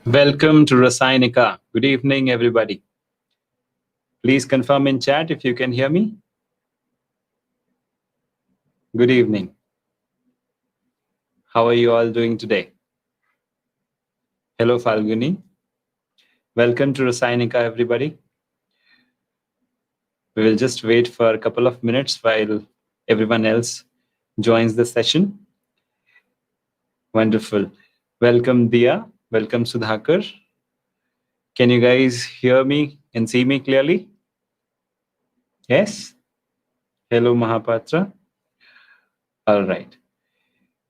Welcome to Rasayanika. Good evening, everybody. Please confirm in chat if you can hear me. Good evening. How are you all doing today? Hello, Falguni. Welcome to Rasayanika, everybody. We will just wait for a couple of minutes while everyone else joins the session. Wonderful. Welcome, Dia. Welcome, Sudhakar. Can you guys hear me and see me clearly? Yes? Hello, Mahapatra. All right.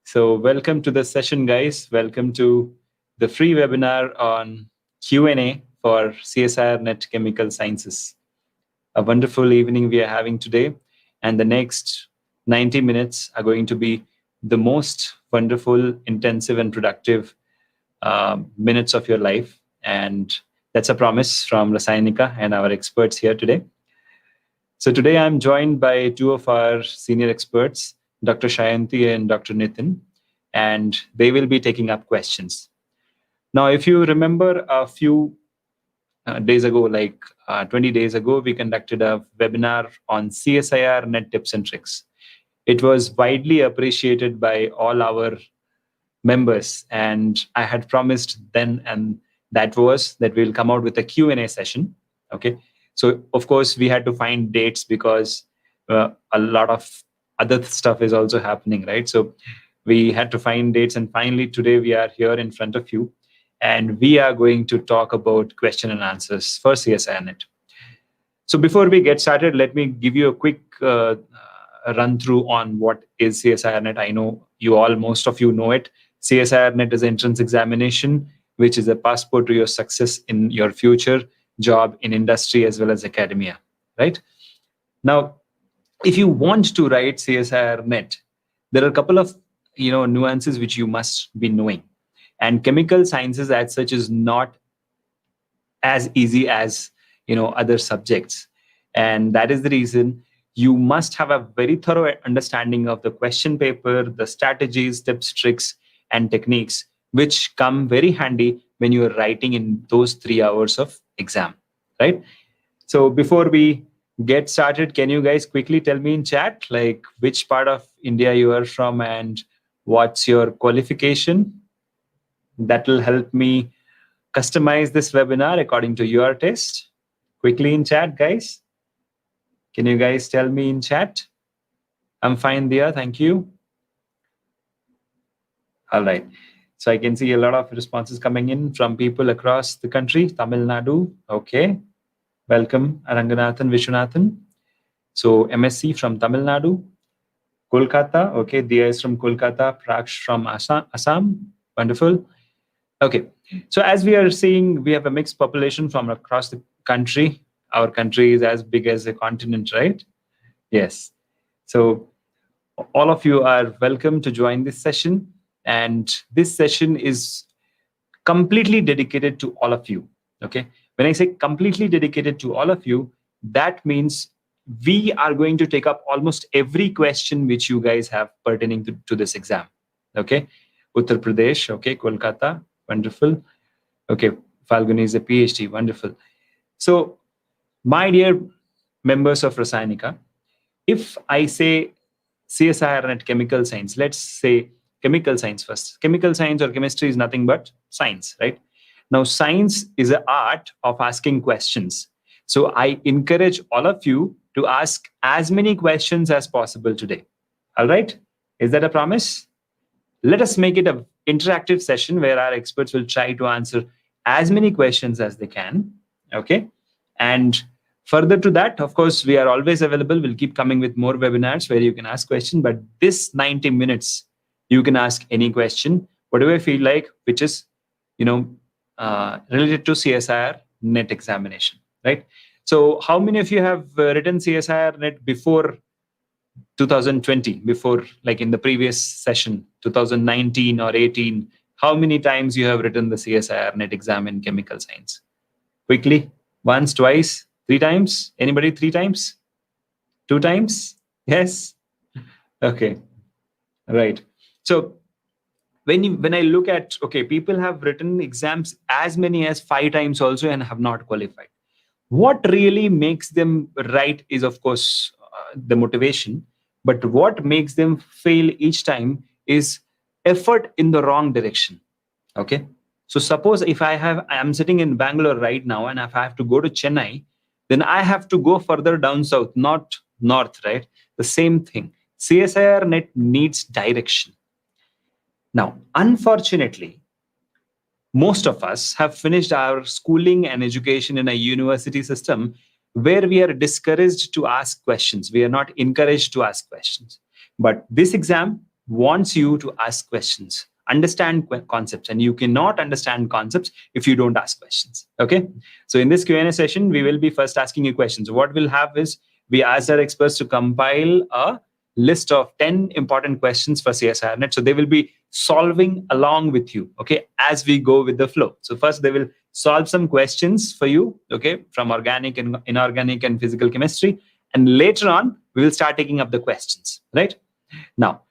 So welcome to the session, guys. Welcome to the free webinar on Q&A for CSIR Net Chemical Sciences. A wonderful evening we are having today. And the next 90 minutes are going to be the most wonderful, intensive, and productive minutes of your life. And that's a promise from Rasayanika and our experts here today. So today I'm joined by two of our senior experts, Dr. Shayanti and Dr. Nitin, and they will be taking up questions. Now, if you remember a few days ago, like 20 days ago, we conducted a webinar on CSIR net tips and tricks. It was widely appreciated by all our members, and I had promised then, and that was that we'll come out with a Q&A session. Okay. So, of course, we had to find dates because a lot of other stuff is also happening, right? So we had to find dates, and finally today we are here in front of you, and we are going to talk about question and answers for CSIRNet. So before we get started, let me give you a quick run through on what is CSIRNet. I know most of you know it. CSIRNet is an entrance examination, which is a passport to your success in your future job in industry as well as academia, right? Now, if you want to write CSIRNet, there are a couple of nuances which you must be knowing. And chemical sciences as such is not as easy as other subjects. And that is the reason you must have a very thorough understanding of the question paper, the strategies, tips, tricks, and techniques, which come very handy when you are writing in those 3 hours of exam, right? So before we get started, can you guys quickly tell me in chat, like which part of India you are from and what's your qualification? That will help me customize this webinar according to your taste. Quickly in chat, guys. Can you guys tell me in chat? I'm fine there, thank you. All right. So I can see a lot of responses coming in from people across the country. Tamil Nadu, okay. Welcome, Aranganathan Vishwanathan. So MSc from Tamil Nadu. Kolkata, okay. Dia is from Kolkata. Praksh from Assam. Wonderful. Okay. So as we are seeing, we have a mixed population from across the country. Our country is as big as a continent, right? Yes. So all of you are welcome to join this session. And this session is completely dedicated to all of you. Okay. When I say completely dedicated to all of you, that means we are going to take up almost every question which you guys have pertaining to this exam. Okay. Uttar Pradesh. Okay. Kolkata. Wonderful. Okay. Falguni is a PhD. Wonderful. So, my dear members of Rasayanika, if I say CSIR chemical science, let's say chemical science first. Chemical science or chemistry is nothing but science, right? Now, science is an art of asking questions. So I encourage all of you to ask as many questions as possible today. All right? Is that a promise? Let us make it an interactive session where our experts will try to answer as many questions as they can. Okay? And further to that, of course, we are always available. We'll keep coming with more webinars where you can ask questions. But this 90 minutes, you can ask any question, whatever you feel like, which is, related to CSIR net examination, right? So how many of you have written CSIR net before 2020, before like in the previous session, 2019 or 18? How many times you have written the CSIR net exam in chemical science? Quickly, once, twice, 3 times? Anybody 3 times? 2 times? Yes? Okay. Right. So when I look at, okay, people have written exams as many as 5 times also and have not qualified. What really makes them right is, of course, the motivation, but what makes them fail each time is effort in the wrong direction. Okay. So suppose if I am sitting in Bangalore right now, and if I have to go to Chennai, then I have to go further down south, not north, right? The same thing. CSIR net needs direction. Now, unfortunately, most of us have finished our schooling and education in a university system where we are discouraged to ask questions. We are not encouraged to ask questions. But this exam wants you to ask questions, understand concepts, and you cannot understand concepts if you don't ask questions. Okay. So in this Q&A session, we will be first asking you questions. What we'll have is we ask our experts to compile a list of 10 important questions for CSIRNet. So they will be solving along with you, okay, as we go with the flow. So first they will solve some questions for you, okay, from organic and inorganic and physical chemistry. And later on, we will start taking up the questions, right? Now,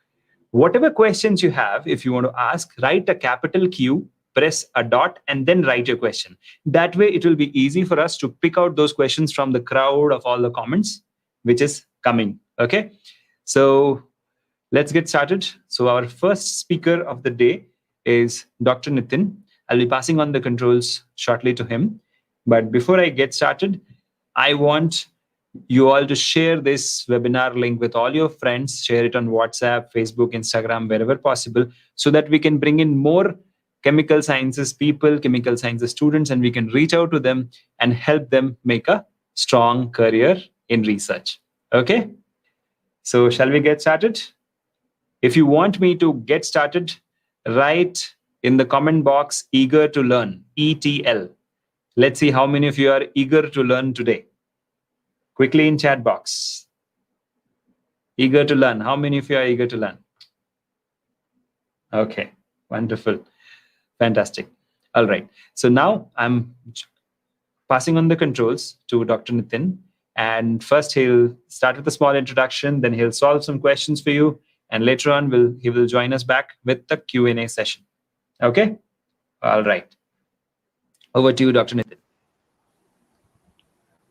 whatever questions you have, if you want to ask, write a capital Q, press a dot, and then write your question. That way, it will be easy for us to pick out those questions from the crowd of all the comments, which is coming, okay? So let's get started. So our first speaker of the day is Dr. Nitin. I'll be passing on the controls shortly to him. But before I get started, I want you all to share this webinar link with all your friends, share it on WhatsApp, Facebook, Instagram, wherever possible, so that we can bring in more chemical sciences people, chemical sciences students, and we can reach out to them and help them make a strong career in research. Okay? So shall we get started? If you want me to get started, write in the comment box, eager to learn, ETL. Let's see how many of you are eager to learn today. Quickly in chat box. Eager to learn. How many of you are eager to learn? Okay, wonderful. Fantastic. All right. So now I'm passing on the controls to Dr. Nitin. And first he'll start with a small introduction, then he'll solve some questions for you. And later on, he will join us back with the Q&A session. Okay? All right. Over to you, Dr. Nitin.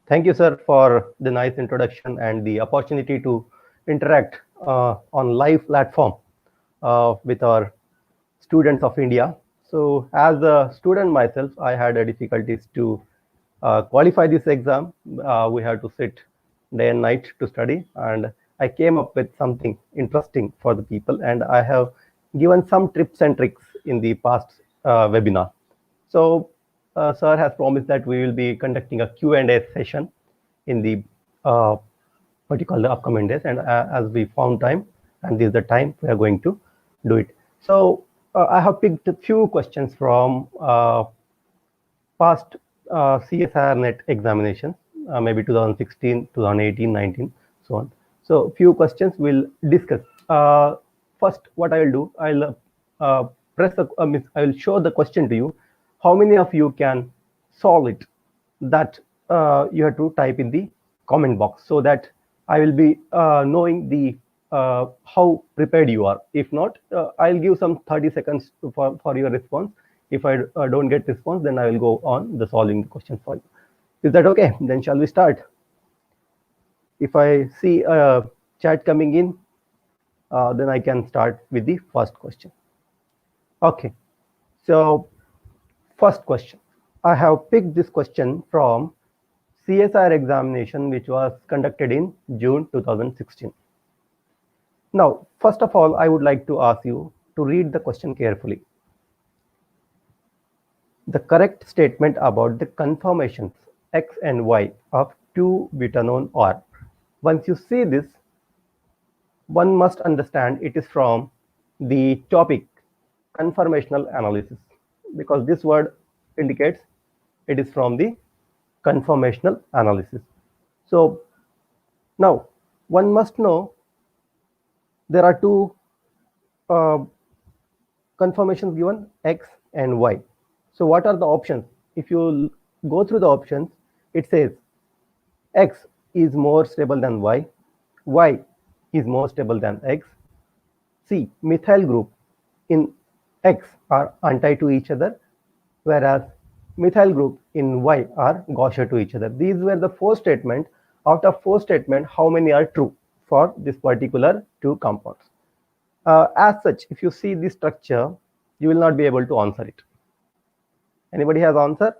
Thank you, sir, for the nice introduction and the opportunity to interact on live platform with our students of India. So as a student myself, I had difficulties to qualify this exam. We had to sit day and night to study, and I came up with something interesting for the people, and I have given some tips and tricks in the past webinar. So sir has promised that we will be conducting a Q&A session in the what you call the upcoming days, and as we found time, and this is the time we are going to do it. So I have picked a few questions from past CSIR examinations, maybe 2016, 2018, 19, so on. So few questions we'll discuss. First, what I will do, I'll I will show the question to you. How many of you can solve it? That you have to type in the comment box, so that I will be knowing the how prepared you are. If not, I'll give some 30 seconds for your response. If I don't get response, then I will go on the solving the question for you. Is that okay? Then shall we start? If I see a chat coming in, then I can start with the first question. Okay, so first question. I have picked this question from CSIR examination, which was conducted in June 2016. Now, first of all, I would like to ask you to read the question carefully. The correct statement about the conformations X and Y of 2-butanone are. Once you see this, one must understand it is from the topic conformational analysis, because this word indicates it is from the conformational analysis. So now one must know there are two conformations given, X and Y. So what are the options? If you go through the options, it says X is more stable than Y, Y is more stable than X. C, methyl group in X are untied to each other, whereas methyl group in Y are Gaussian to each other. These were the 4 statements. Out of 4 statements, how many are true for this particular 2 compounds? As such, if you see this structure, you will not be able to answer it. Anybody has answer?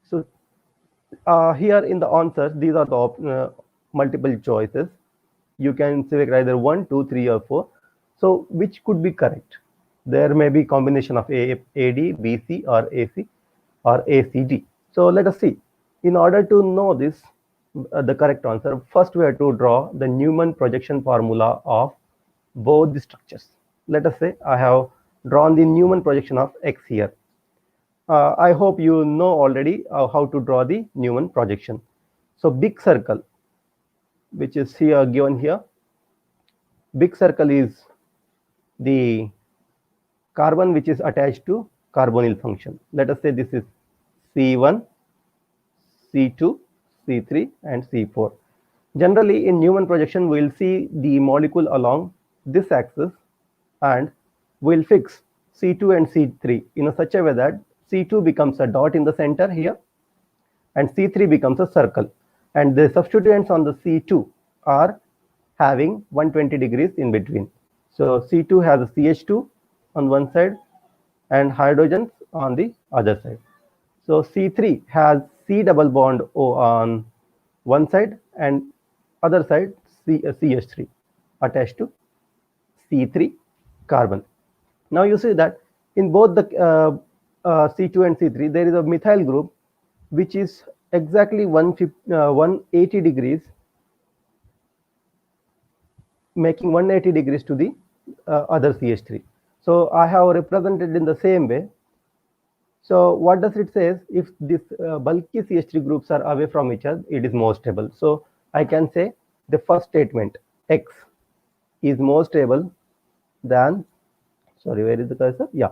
So here in the answers, these are the multiple choices. You can select either 1, 2, 3, or 4. So which could be correct? There may be combination of AD, BC, or AC, or ACD. So let us see. In order to know this, the correct answer, first we have to draw the Newman projection formula of both the structures. Let us say I have drawn the Newman projection of X here. I hope you know already how to draw the Newman projection. So big circle, which is here given here, big circle is the carbon which is attached to carbonyl function. Let us say this is C1, C2, C3, and C4. Generally, in Newman projection, we will see the molecule along this axis, and we'll fix C2 and C3 in such a way that C2 becomes a dot in the center here, and C3 becomes a circle. And the substituents on the C2 are having 120 degrees in between. So C2 has a CH2 on one side and hydrogens on the other side. So C3 has C double bond O on one side and other side CH3 attached to C3 carbon. Now you see that in both the C2 and C3, there is a methyl group which is exactly 180 degrees, making 180 degrees to the other CH3. So I have represented in the same way. So what does it say? If this bulky CH3 groups are away from each other, it is more stable. So I can say the first statement, X is more stable than, sorry, where is the cursor? Yeah,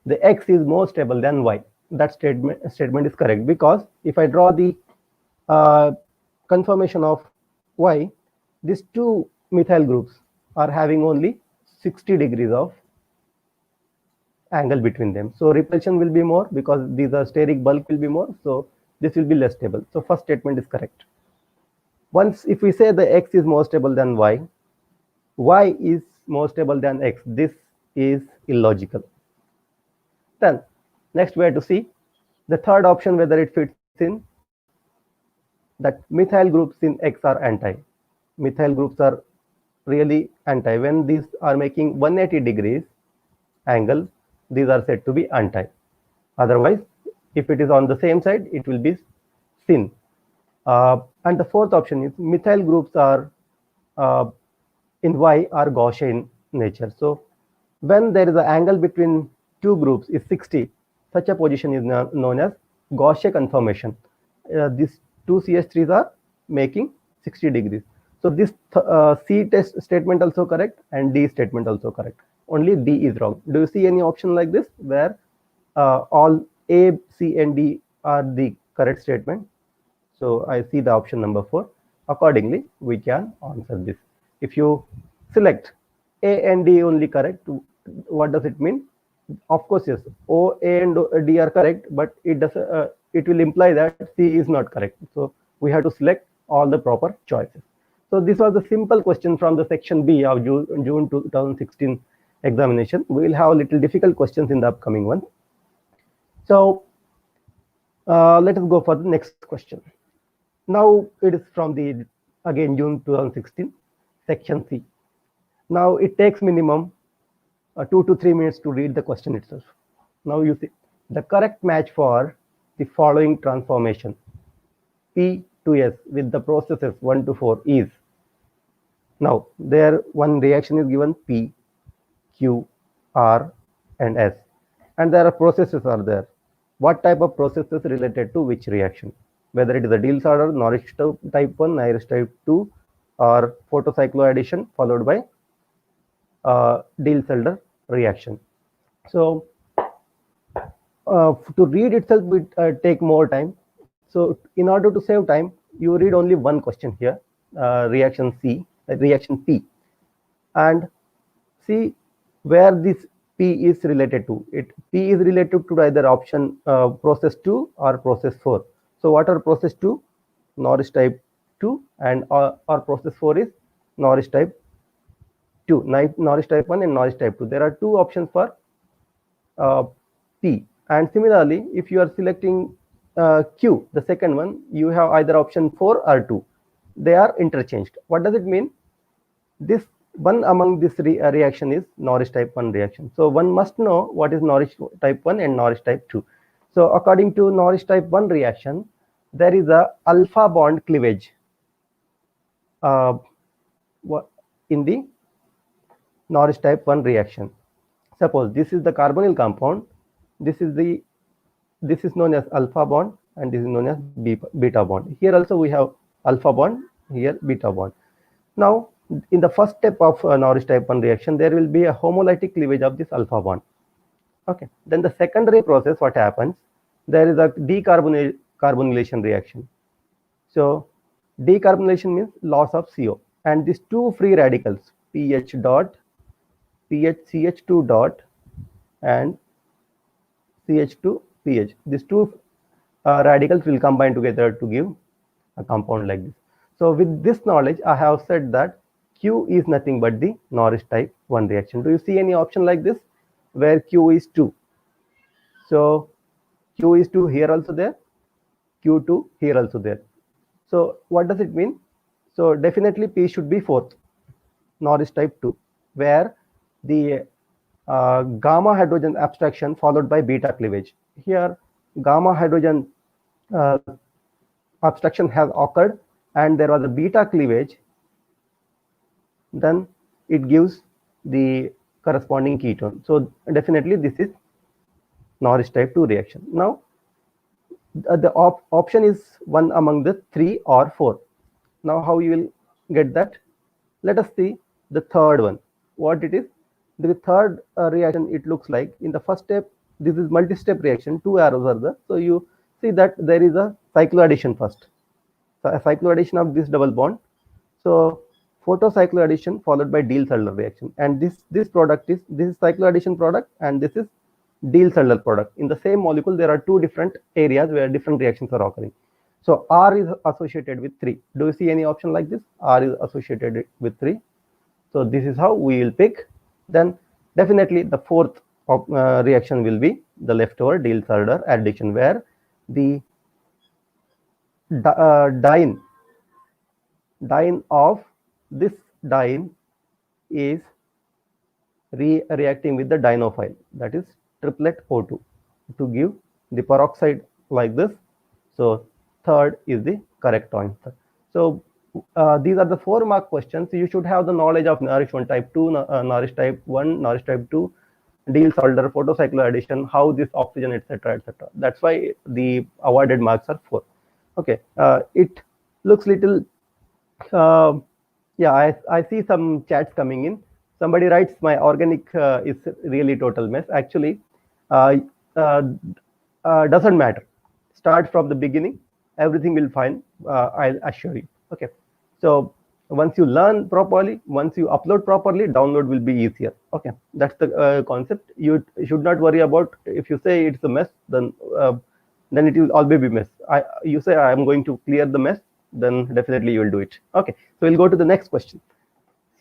the X is more stable than Y. That statement is correct, because if I draw the conformation of Y, these 2 methyl groups are having only 60 degrees of angle between them. So repulsion will be more because these are steric bulk will be more. So this will be less stable. So first statement is correct. Once if we say the X is more stable than Y is more stable than X, this is illogical. Then next we have to see the third option, whether it fits in, that methyl groups in X are anti. Methyl groups are really anti. When these are making 180 degrees angle, these are said to be anti. Otherwise, if it is on the same side, it will be syn. And the fourth option is methyl groups are in Y are Gaussian in nature. So when there is an angle between 2 groups is 60, such a position is known as Gaussian conformation. These 2 CH3s are making 60 degrees. So this C test statement also correct and D statement also correct. Only D is wrong. Do you see any option like this where all A, C, and D are the correct statement? So I see the option number 4. Accordingly, we can answer this. If you select A and D only correct, what does it mean? Of course, yes, O, A, and D are correct, but it does it will imply that C is not correct. So we have to select all the proper choices. So this was a simple question from the section B of June 2016 examination. We will have little difficult questions in the upcoming one. So let us go for the next question. Now it is from the again June 2016 section C. Now it takes minimum 2 to 3 minutes to read the question itself. Now you see the correct match for the following transformation P to S with the processes 1 to 4 is. Now there one reaction is given P, Q, R, and S, and there are processes are there. What type of processes related to which reaction? Whether it is a Diels-Alder, Norris type 1, Norris type 2, or photocycloaddition followed by Diels-Alder reaction. So to read itself will take more time. So in order to save time, you read only one question here, reaction C, reaction P, and see where this P is related to. P is related to either option process 2 or process 4. So what are process 2? Norris type 2, and our process 4 is Norris type 2, Norris type 1 and Norris type 2. There are two options for P. And similarly, if you are selecting Q, the second one, you have either option 4 or 2. They are interchanged. What does it mean? This one among this reaction is Norris type 1 reaction. So one must know what is Norris type 1 and Norris type 2. So according to Norris type 1 reaction, there is a alpha bond cleavage in the Norris type 1 reaction. Suppose this is the carbonyl compound, this is known as alpha bond, and this is known as beta bond. Here also we have alpha bond, here beta bond. Now in the first step of Norris type 1 reaction, there will be a homolytic cleavage of this alpha bond. Okay, then the secondary process, what happens, there is a decarbonylation reaction. So decarbonylation means loss of CO, and these two free radicals, PH dot, CH2 dot, and CH2 PH, these two radicals will combine together to give a compound like this. So with this knowledge, I have said that Q is nothing but the Norris type 1 reaction. Do you see any option like this where Q is 2? So Q is 2 here also there, Q2 here also there. So what does it mean? So definitely P should be 4th, Norris type 2, where the gamma hydrogen abstraction followed by beta cleavage. Here gamma hydrogen abstraction has occurred and there was a beta cleavage, then it gives the corresponding ketone. So definitely this is Norris type 2 reaction. Now the option is one among the 3 or 4. Now how you will get that? Let us see the third one, what it is. The third reaction, it looks like in the first step, this is multi-step reaction, 2 arrows are there. So you see that there is a cycloaddition first. So a cycloaddition of this double bond. So photocycloaddition followed by Diels-Alder reaction. And this product is, this is cycloaddition product and this is Diels-Alder product. In the same molecule, there are two different areas where different reactions are occurring. So R is associated with 3. Do you see any option like this? R is associated with 3. So this is how we will pick. Then definitely the fourth reaction will be the leftover Diels-Alder addition, where the diene of this diene is reacting with the dienophile, that is triplet O2, to give the peroxide like this. So third is the correct answer. So these are the 4 mark questions. You should have the knowledge of Norris 1 type 2, Norris type 1, Norris type 2, Diels-Alder, photocycloaddition, how this oxygen, etc., etc. That's why the awarded marks are 4. Okay, it looks little. Yeah, I see some chats coming in. Somebody writes my organic is really total mess. Actually, doesn't matter. Start from the beginning. Everything will fine. I'll assure you. Okay. So once you learn properly, once you upload properly, download will be easier. Okay, that's the concept. You should not worry about if you say it's a mess, then it will always be mess. You say I'm going to clear the mess, then definitely you will do it. Okay, so we'll go to the next question.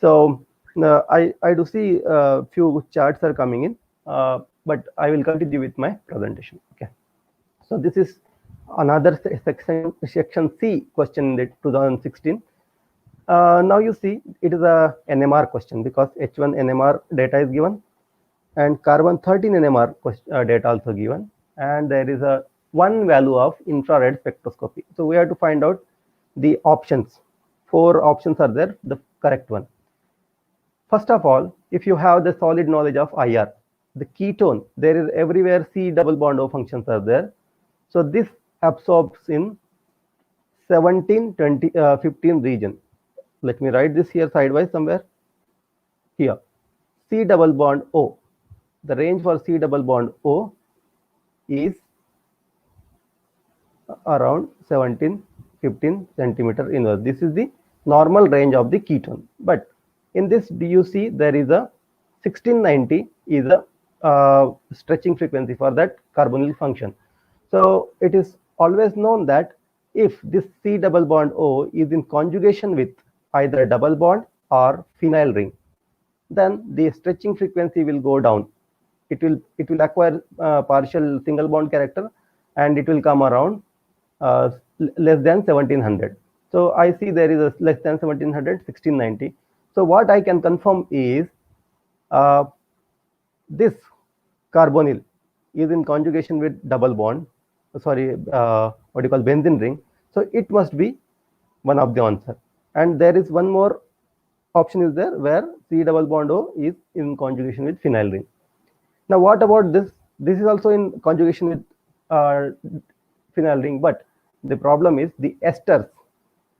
So I do see a few charts are coming in, but I will continue with my presentation. Okay, so this is another section C question in the 2016. Now you see it is a NMR question because H1 NMR data is given and carbon 13 NMR data also given, and there is a one value of infrared spectroscopy. So we have to find out the options. 4 options are there, the correct one. First of all, if you have the solid knowledge of IR, the ketone, there is everywhere C double bond O functions are there. So this absorbs in 17, 20, 15 region. Let me write this here sidewise somewhere. Here, C double bond O. The range for C double bond O is around 17, 15 centimeter inverse. This is the normal range of the ketone. But in this, do you see there is a 1690 is a stretching frequency for that carbonyl function. So it is always known that if this C double bond O is in conjugation with either double bond or phenyl ring, then the stretching frequency will go down. It will acquire partial single bond character, and it will come around less than 1700. So I see there is a less than 1700, 1690. So what I can confirm is this carbonyl is in conjugation with double bond, sorry, what you call benzene ring. So it must be one of the answer. And there is one more option is there where C double bond O is in conjugation with phenyl ring. Now what about this? This is also in conjugation with phenyl ring, but the problem is the esters.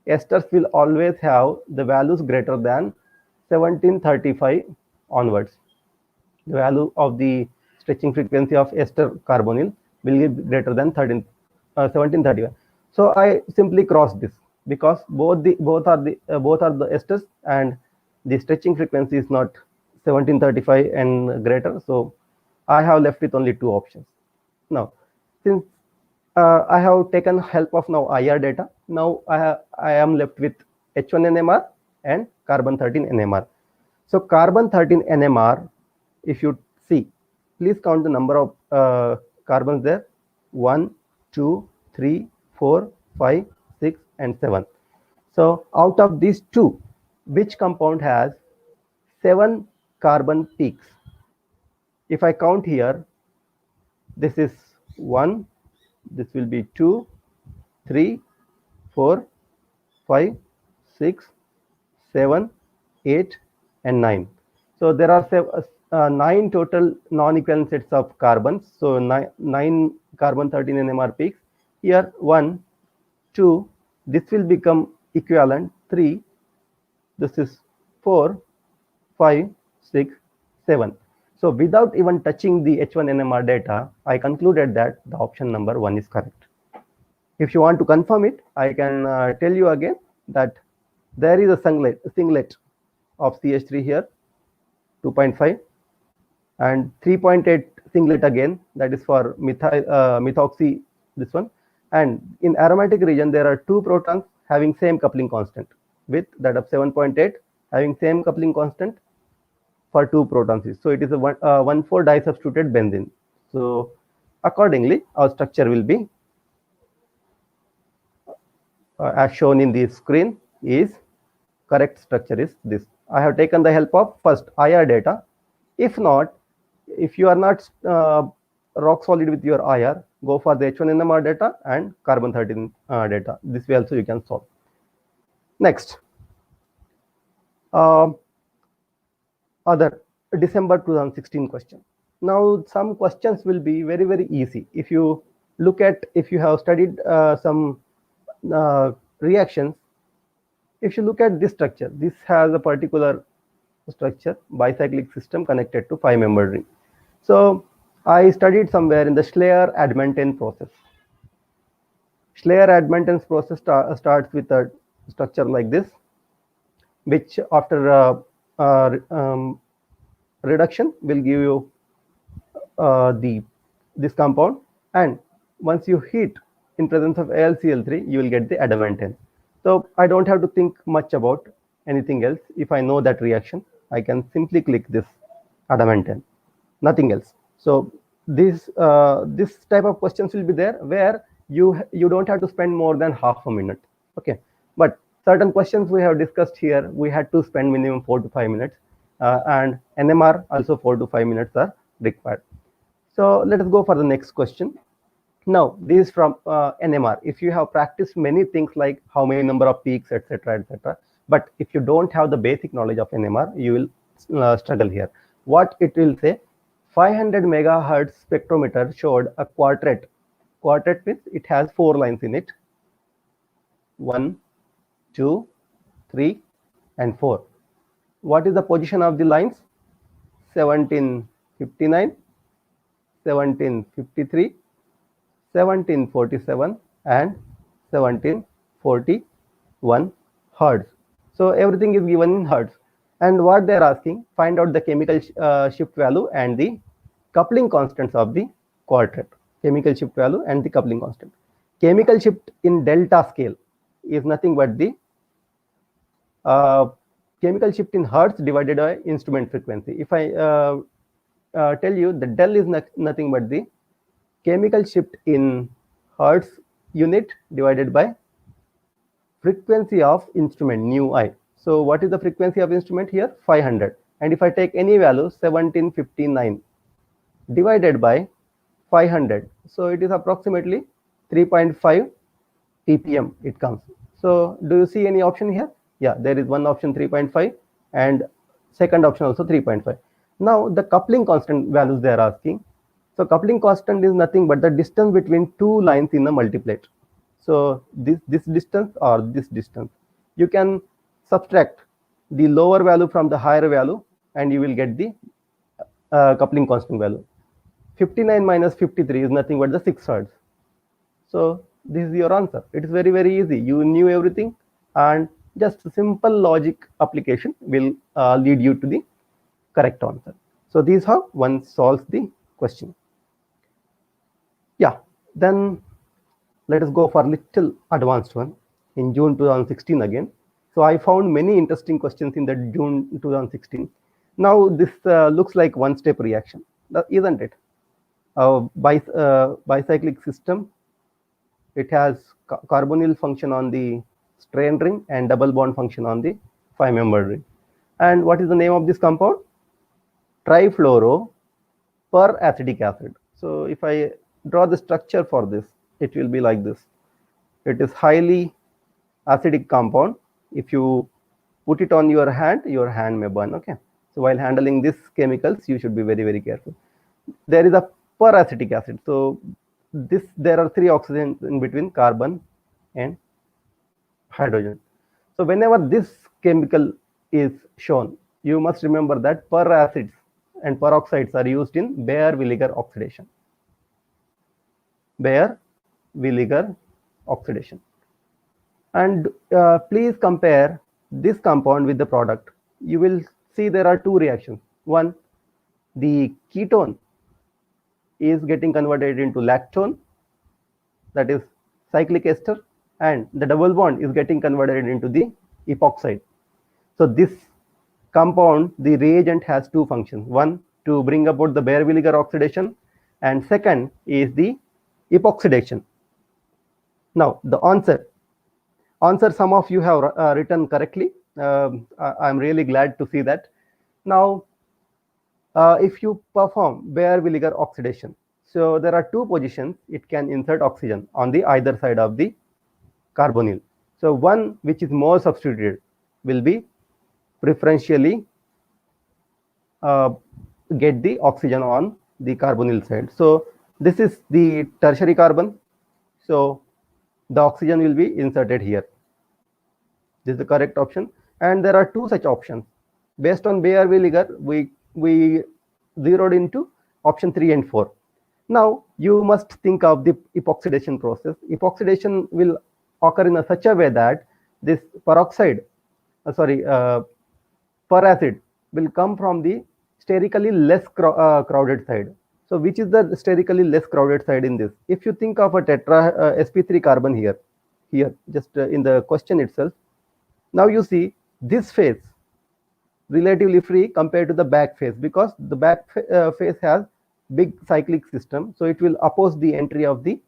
Esters will always have the values greater than 1735 onwards. The value of the stretching frequency of ester carbonyl will be greater than 1735. So I simply cross this because both are the esters, and the stretching frequency is not 1735 and greater. So I have left with only two options. Now, since I have taken help of now IR data, now I am left with H1 NMR and carbon 13 NMR. So carbon 13 NMR, if you see, please count the number of carbons there: 1, 2, 3, 4, 5, 6, and 7. So out of these two, which compound has 7 carbon peaks? If I count here, this is 1, this will be 2, 3, 4, 5, 6, 7, 8, and 9. So there are 9 total non-equivalent sets of carbons. So 9 carbon 13 NMR peaks. Here 1, 2, this will become equivalent 3, this is 4, 5, 6, 7. So without even touching the H1 NMR data, I concluded that the option number 1 is correct. If you want to confirm it, I can tell you again that there is a singlet of CH3 here, 2.5, and 3.8 singlet again, that is for methoxy, this one. And in aromatic region, there are 2 protons having same coupling constant, with that of 7.8 having same coupling constant for 2 protons. So it is a 1,4 disubstituted benzene. So accordingly, our structure will be as shown in the screen. Is correct structure is this. I have taken the help of first IR data. If not, if you are not rock solid with your IR, go for the H1 NMR data and carbon 13 data. This way also you can solve. Next, other December 2016 question. Now some questions will be very, very easy. If you look at, if you have studied some reactions, if you look at this structure, this has a particular structure, bicyclic system connected to 5-membered ring. So I studied somewhere in the Schleyer-Admanten process. Schleyer-Admanten process starts with a structure like this, which after reduction will give you this compound, and once you heat in presence of AlCl3, you will get the adamantane. So I don't have to think much about anything else. If I know that reaction, I can simply click this adamantane, nothing else. So this type of questions will be there where you don't have to spend more than half a minute. Okay, but certain questions we have discussed here, we had to spend minimum 4 to 5 minutes, and NMR also 4 to 5 minutes are required. So let us go for the next question. Now this is from NMR. If you have practiced many things like how many number of peaks, etc., but if you don't have the basic knowledge of NMR, you will struggle here. What it will say: 500 megahertz spectrometer showed a quartet. Quartet means it has 4 lines in it. 1, 2, 3, and 4. What is the position of the lines? 1759, 1753, 1747, and 1741 hertz. So everything is given in hertz. And what they're asking, find out the chemical shift value and the coupling constants of the quartet. Chemical shift value and the coupling constant. Chemical shift in delta scale is nothing but the chemical shift in hertz divided by instrument frequency. If I tell you the del is nothing but the chemical shift in hertz unit divided by frequency of instrument nu I. So what is the frequency of instrument here? 500. And if I take any value 1759 divided by 500, so it is approximately 3.5 ppm it comes. So do you see any option here? Yeah, there is one option 3.5 and second option also 3.5. Now the coupling constant values they are asking. So coupling constant is nothing but the distance between two lines in a multiplate. So this distance or this distance, you can subtract the lower value from the higher value and you will get the coupling constant value. 59 minus 53 is nothing but the 6 hertz. So this is your answer. It is very, very easy. You knew everything, and just simple logic application will lead you to the correct answer. So this is how one solves the question. Yeah, then let us go for a little advanced one in June 2016 again. So I found many interesting questions in the June 2016. Now this looks like one-step reaction, isn't it? Bicyclic system. It has carbonyl function on the strain ring and double bond function on the 5-membered ring. And what is the name of this compound? Trifluoro peracetic acid. So if I draw the structure for this, it will be like this. It is highly acidic compound. If you put it on your hand may burn. Okay. So while handling these chemicals, you should be very, very careful. There is a peracetic acid. So there are 3 oxygens in between carbon and hydrogen. So whenever this chemical is shown, you must remember that peracids and peroxides are used in Baeyer-Villiger oxidation. Baeyer-Villiger oxidation. And please compare this compound with the product. You will see there are 2 reactions. One, the ketone is getting converted into lactone, that is cyclic ester, and the double bond is getting converted into the epoxide. So this compound, the reagent has 2 functions. One, to bring about the Baeyer-Villiger oxidation, and second is the epoxidation. Now the answer some of you have written correctly. I'm really glad to see that. Now if you perform Baeyer-Villiger oxidation, so there are 2 positions it can insert oxygen on the either side of the carbonyl. So one which is more substituted will be preferentially get the oxygen on the carbonyl side. So this is the tertiary carbon. So the oxygen will be inserted here. This is the correct option. And there are 2 such options. Based on Baeyer-Villiger, we zeroed into option 3 and 4. Now you must think of the epoxidation process. Epoxidation will occur in such a way that this peracid will come from the sterically less crowded side. So which is the sterically less crowded side in this? If you think of a tetra sp3 carbon here just in the question itself, now you see this phase relatively free compared to the back phase, because the back phase has big cyclic system, so it will oppose the entry of the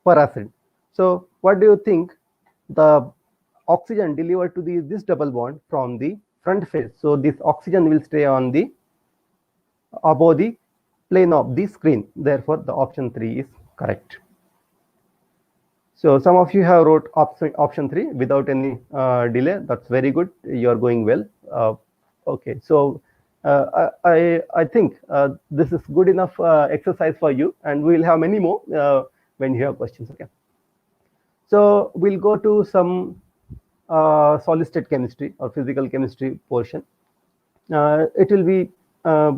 peracid. So what do you think? The oxygen delivered to this double bond from the front phase, so this oxygen will stay on the above the plane of the screen. Therefore the option 3 is correct. So some of you have wrote option 3 without any delay. That's very good. You are going well. Okay, so I think this is good enough exercise for you, and we will have many more when you have questions. Okay. So we'll go to some solid state chemistry or physical chemistry portion. It will be a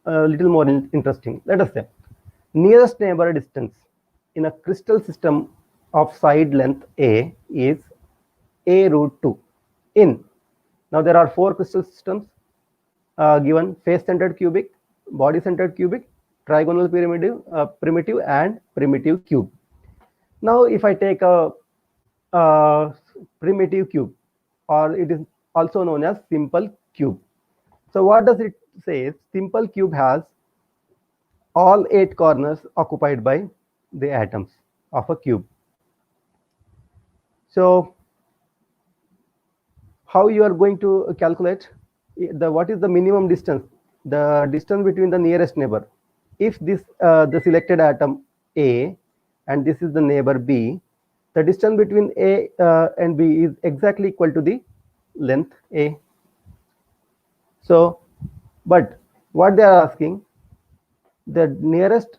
little more interesting. Let us say nearest neighbor distance in a crystal system of side length A is A root 2 in Now there are 4 crystal systems given: face-centered cubic, body-centered cubic, trigonal primitive, and primitive cube. Now if I take a primitive cube, or it is also known as simple cube. So what does it say? Simple cube has all 8 corners occupied by the atoms of a cube. So how you are going to calculate what is the minimum distance, the distance between the nearest neighbor? If this the selected atom A and this is the neighbor B, the distance between A and B is exactly equal to the length A. So, but what they are asking, the nearest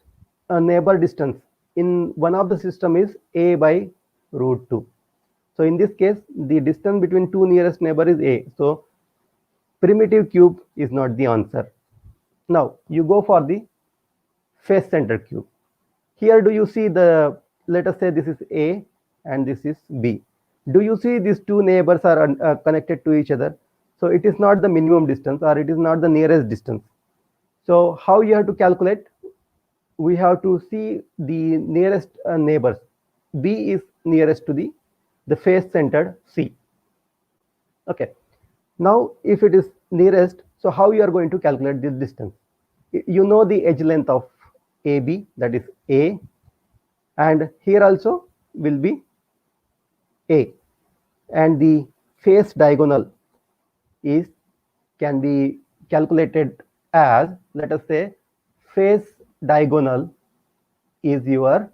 neighbor distance in one of the system is A by root 2. So in this case, the distance between two nearest neighbor is A. So primitive cube is not the answer. Now you go for the face center cube. Here do you see the, let us say this is A and this is B. Do you see these two neighbors are connected to each other? So it is not the minimum distance, or it is not the nearest distance. So how you have to calculate? We have to see the nearest neighbors. B is nearest to the face centered C. Okay. Now if it is nearest, so how you are going to calculate this distance? You know the edge length of AB, that is A, and here also will be A, and the face diagonal is can be calculated as, let us say, face diagonal is your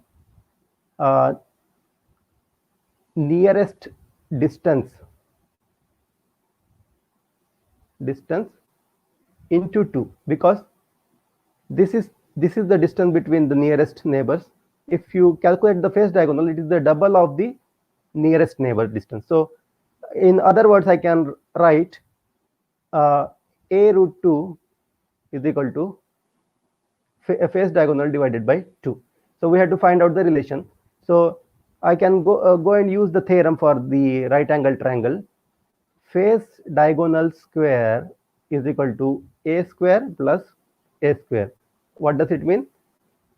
nearest distance into 2, because this is the distance between the nearest neighbors. If you calculate the face diagonal, it is the double of the nearest neighbor distance. So in other words, I can write A root 2 is equal to face diagonal divided by 2. So we have to find out the relation. So I can go and use the theorem for the right angle triangle. Face diagonal square is equal to A square plus A square. What does it mean?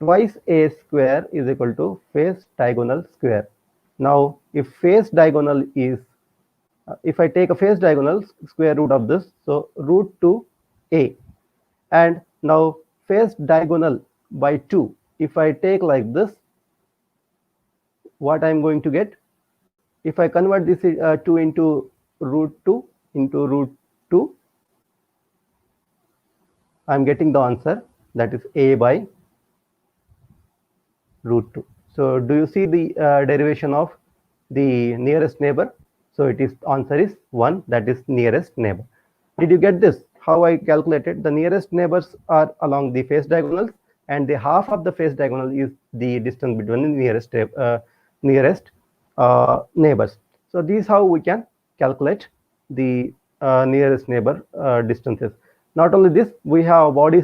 Twice A square is equal to face diagonal square. Now if face diagonal is, if I take a face diagonal, square root of this, so root 2 A, and now face diagonal by 2, if I take like this, what I am going to get? If I convert this 2 into root 2 into root 2, I am getting the answer, that is A by root 2. So do you see the derivation of the nearest neighbor? So it is, answer is 1, that is nearest neighbor. Did you get this? How I calculated? The nearest neighbors are along the face diagonals, and the half of the face diagonal is the distance between the nearest neighbors. So this is how we can calculate the nearest neighbor distances. Not only this, we have body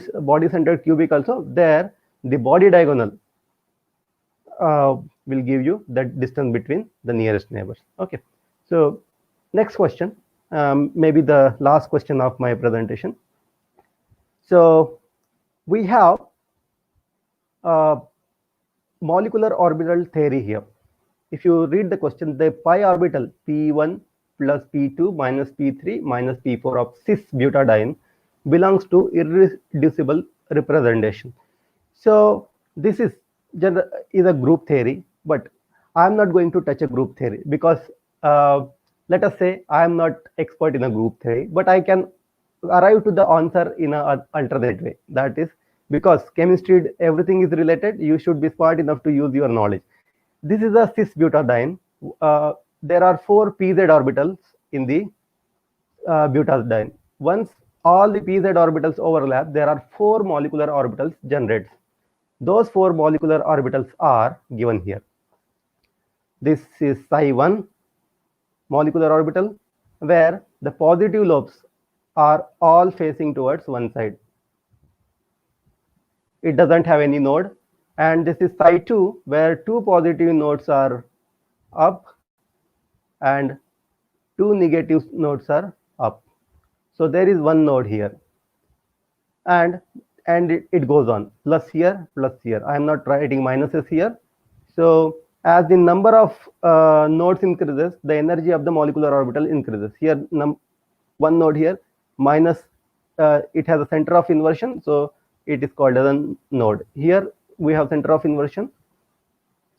centered cubic also. There the body diagonal will give you the distance between the nearest neighbors. Okay, so next question, maybe the last question of my presentation. So we have molecular orbital theory here. If you read the question, the pi orbital p1 plus p2 minus p3 minus p4 of cis butadiene belongs to irreducible representation. So this is a group theory, but I am not going to touch a group theory, because let us say I am not expert in a group theory, but I can arrive to the answer in an alternate way. That is, because chemistry, everything is related, you should be smart enough to use your knowledge. This is a cis butadiene. There are 4 pz orbitals in the butadiene. Once all the pz orbitals overlap, there are 4 molecular orbitals generated. Those 4 molecular orbitals are given here. This is psi1 molecular orbital, where the positive lobes are all facing towards one side. It doesn't have any node. And this is psi2, where 2 positive nodes are up and 2 negative nodes are up. So there is one node here, and it goes on, plus here, plus here. I am not writing minuses here. So as the number of nodes increases, the energy of the molecular orbital increases. Here, one node here, minus, it has a center of inversion, so it is called as a node. Here we have center of inversion,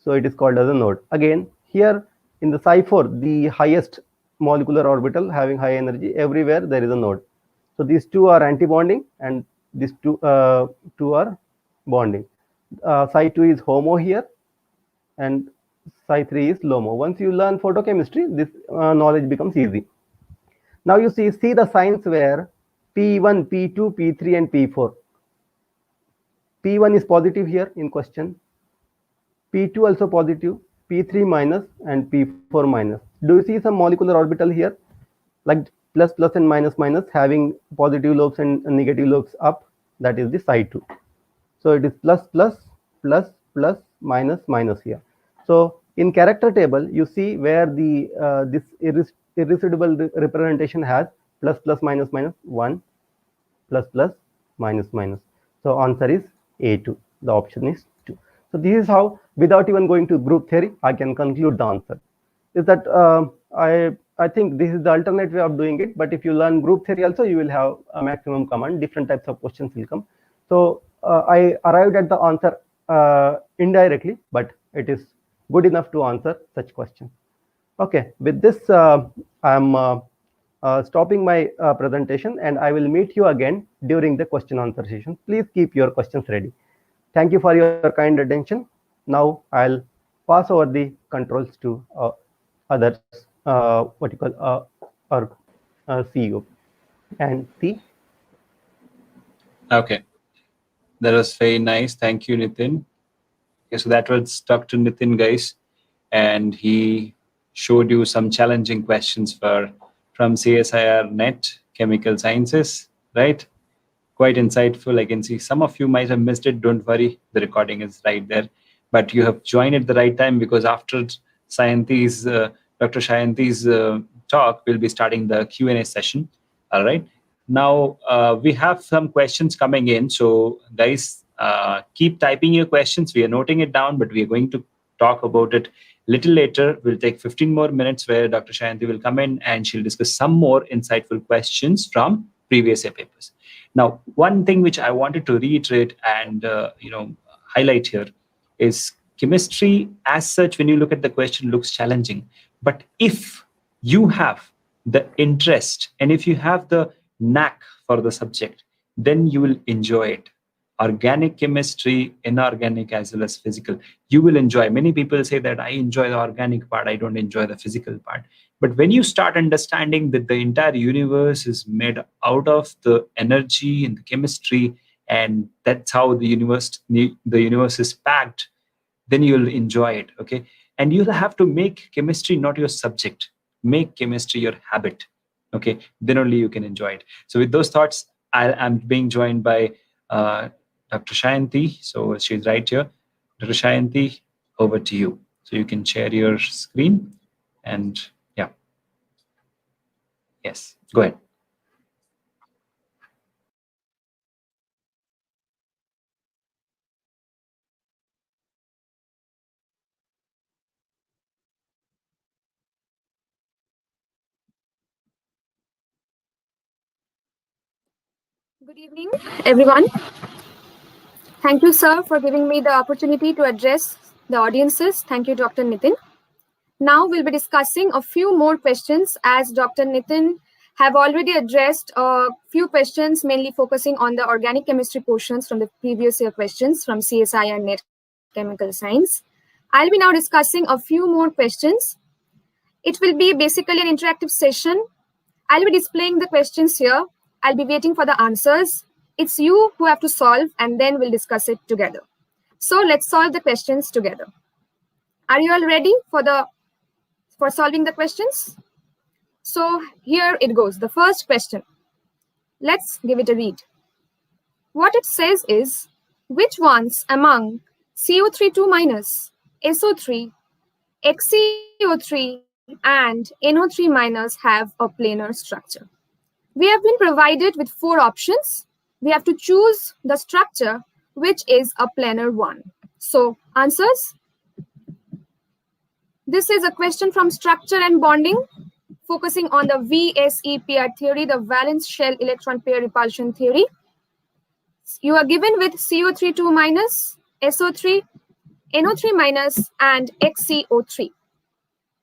so it is called as a node. Again, here in the Psi4, the highest molecular orbital having high energy, everywhere there is a node. So these two are anti-bonding, and these two are bonding. Psi2 is HOMO here, and Psi3 is LOMO. Once you learn photochemistry, this knowledge becomes easy. Now you see the signs where P1, P2, P3, and P4. P1 is positive here in question. P2 also positive, P3 minus, and P4 minus. Do you see some molecular orbital here, like plus plus and minus minus, having positive lobes and negative lobes up? That is the Psi2. So it is plus plus plus plus minus minus here. So in character table, you see where the this irreducible representation has plus plus minus minus 1, plus plus minus minus. So answer is A2. The option is 2. So this is how, without even going to group theory, I can conclude the answer. Is that I think this is the alternate way of doing it. But if you learn group theory also, you will have a maximum command. Different types of questions will come. So I arrived at the answer indirectly, but it is good enough to answer such questions. Okay, with this, I'm stopping my presentation, and I will meet you again during the question answer session. Please keep your questions ready. Thank you for your kind attention. Now I'll pass over the controls to others, what you call our CEO and the. Okay, that was very nice. Thank you, Nitin. Okay, so that was Dr. Nitin, guys, and he showed you some challenging questions from CSIR Net Chemical Sciences, right? Quite insightful. I can see some of you might have missed it. Don't worry, the recording is right there. But you have joined at the right time, because after Dr. Shayanti's talk, we'll be starting the Q&A session. All right. Now, we have some questions coming in. So, guys, keep typing your questions. We are noting it down, but we are going to talk about it a little later. We'll take 15 more minutes where Dr. Shayanti will come in and she'll discuss some more insightful questions from previous year papers. Now, one thing which I wanted to reiterate and highlight here is chemistry as such, when you look at the question, looks challenging. But if you have the interest and if you have the knack for the subject, then you will enjoy it. Organic chemistry, inorganic as well as physical, you will enjoy. Many people say that I enjoy the organic part, I don't enjoy the physical part. But when you start understanding that the entire universe is made out of the energy and the chemistry, and that's how the universe is packed, then you'll enjoy it. Okay, and you'll have to make chemistry not your subject, make chemistry your habit. Okay, then only you can enjoy it. So with those thoughts, I'm being joined by Dr. Shayanti. So she's right here. Dr. Shayanti, over to you. So you can share your screen and yeah. Yes, go ahead. Good evening, everyone. Thank you, sir, for giving me the opportunity to address the audiences. Thank you, Dr. Nitin. Now we'll be discussing a few more questions, as Dr. Nitin have already addressed a few questions, mainly focusing on the organic chemistry portions from the previous year questions from CSIR Net Chemical Science. I'll be now discussing a few more questions. It will be basically an interactive session. I'll be displaying the questions here. I'll be waiting for the answers. It's you who have to solve, and then we'll discuss it together. So let's solve the questions together. Are you all ready for solving the questions? So here it goes. The first question. Let's give it a read. What it says is, which ones among CO3 minus, SO3, XCO3, and NO3 minus have a planar structure? We have been provided with 4 options. We have to choose the structure which is a planar one. So answers. This is a question from structure and bonding, focusing on the VSEPR theory, the valence shell electron pair repulsion theory. You are given with CO3 2 minus, SO3, NO3 minus, and XCO3.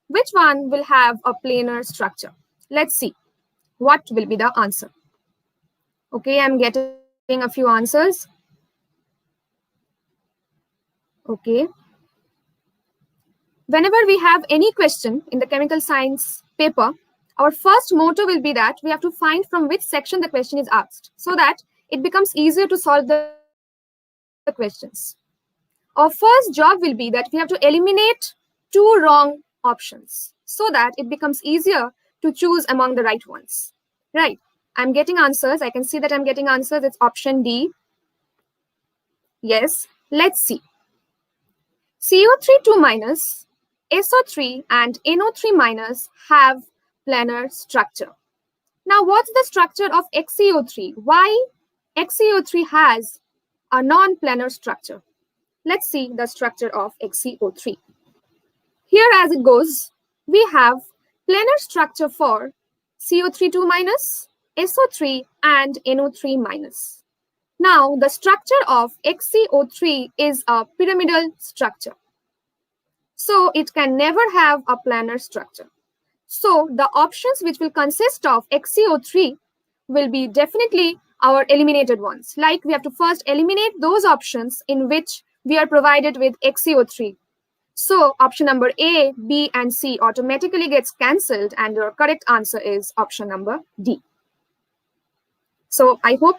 Which one will have a planar structure? Let's see. What will be the answer? Okay, I'm getting a few answers. Okay. Whenever we have any question in the chemical science paper, our first motto will be that we have to find from which section the question is asked so that it becomes easier to solve the questions. Our first job will be that we have to eliminate 2 wrong options so that it becomes easier to choose among the right ones. Right. I'm getting answers. I can see that I'm getting answers. It's option D. Yes. Let's see. CO3 2 minus, SO3 and NO3 minus have planar structure. Now, what's the structure of XCO3? Why XCO3 has a non-planar structure? Let's see the structure of XCO3. Here as it goes, we have planar structure for CO3 2 minus, SO3 and NO3 minus. Now, the structure of XCO3 is a pyramidal structure. So, it can never have a planar structure. So, the options which will consist of XCO3 will be definitely our eliminated ones. Like we have to first eliminate those options in which we are provided with XCO3. So, option number A, B, and C automatically gets cancelled, and your correct answer is option number D. So, I hope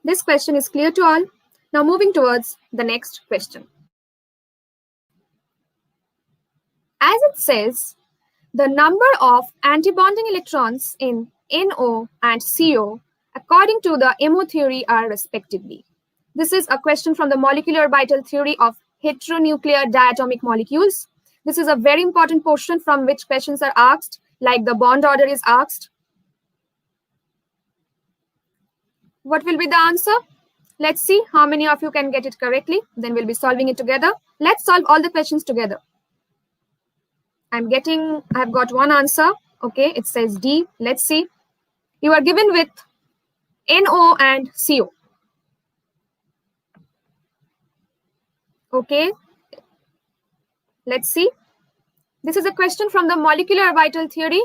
this question is clear to all. Now, moving towards the next question. As it says, the number of antibonding electrons in NO and CO according to the MO theory are respectively. This is a question from the molecular orbital theory of heteronuclear diatomic molecules. This is a very important portion from which questions are asked, like the bond order is asked. What will be the answer? Let's see how many of you can get it correctly. Then we'll be solving it together. Let's solve all the questions together. I've got one answer. Okay, it says D. Let's see. You are given with NO and CO. Okay, let's see. This is a question from the molecular orbital theory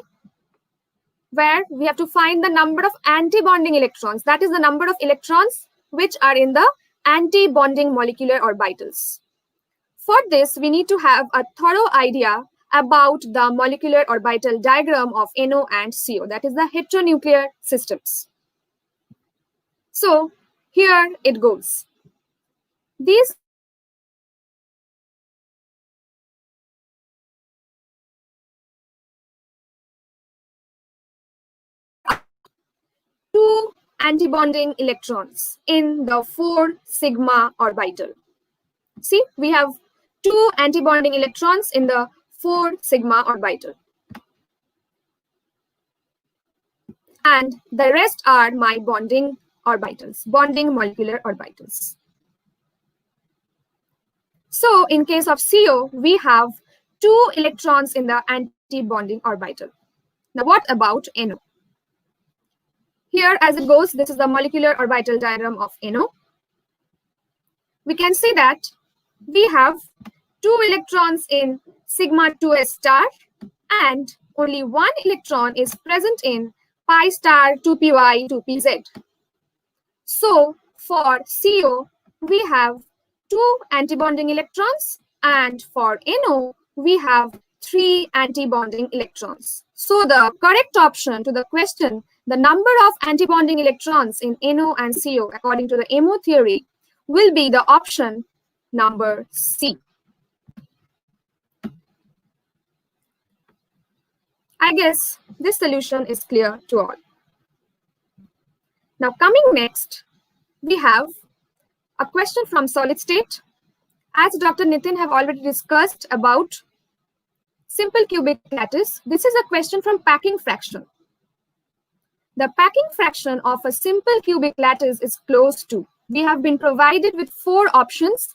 where we have to find the number of antibonding electrons. That is the number of electrons which are in the antibonding molecular orbitals. For this, we need to have a thorough idea about the molecular orbital diagram of NO and CO. That is the heteronuclear systems. So here it goes. These two antibonding electrons in the 4 sigma orbital. See, we have 2 antibonding electrons in the 4 sigma orbital. And the rest are my bonding orbitals, bonding molecular orbitals. So in case of CO, we have 2 electrons in the anti-bonding orbital. Now what about NO? Here as it goes, this is the molecular orbital diagram of NO. We can see that we have 2 electrons in sigma 2s star and only 1 electron is present in pi star 2py 2pz. So for CO, we have 2 antibonding electrons, and for NO, we have 3 antibonding electrons. So the correct option to the question, the number of antibonding electrons in NO and CO according to the MO theory, will be the option number C. I guess this solution is clear to all. Now coming next, we have a question from solid state. As Dr. Nitin have already discussed about simple cubic lattice, this is a question from packing fraction. the packing fraction of a simple cubic lattice is close to. We have been provided with 4 options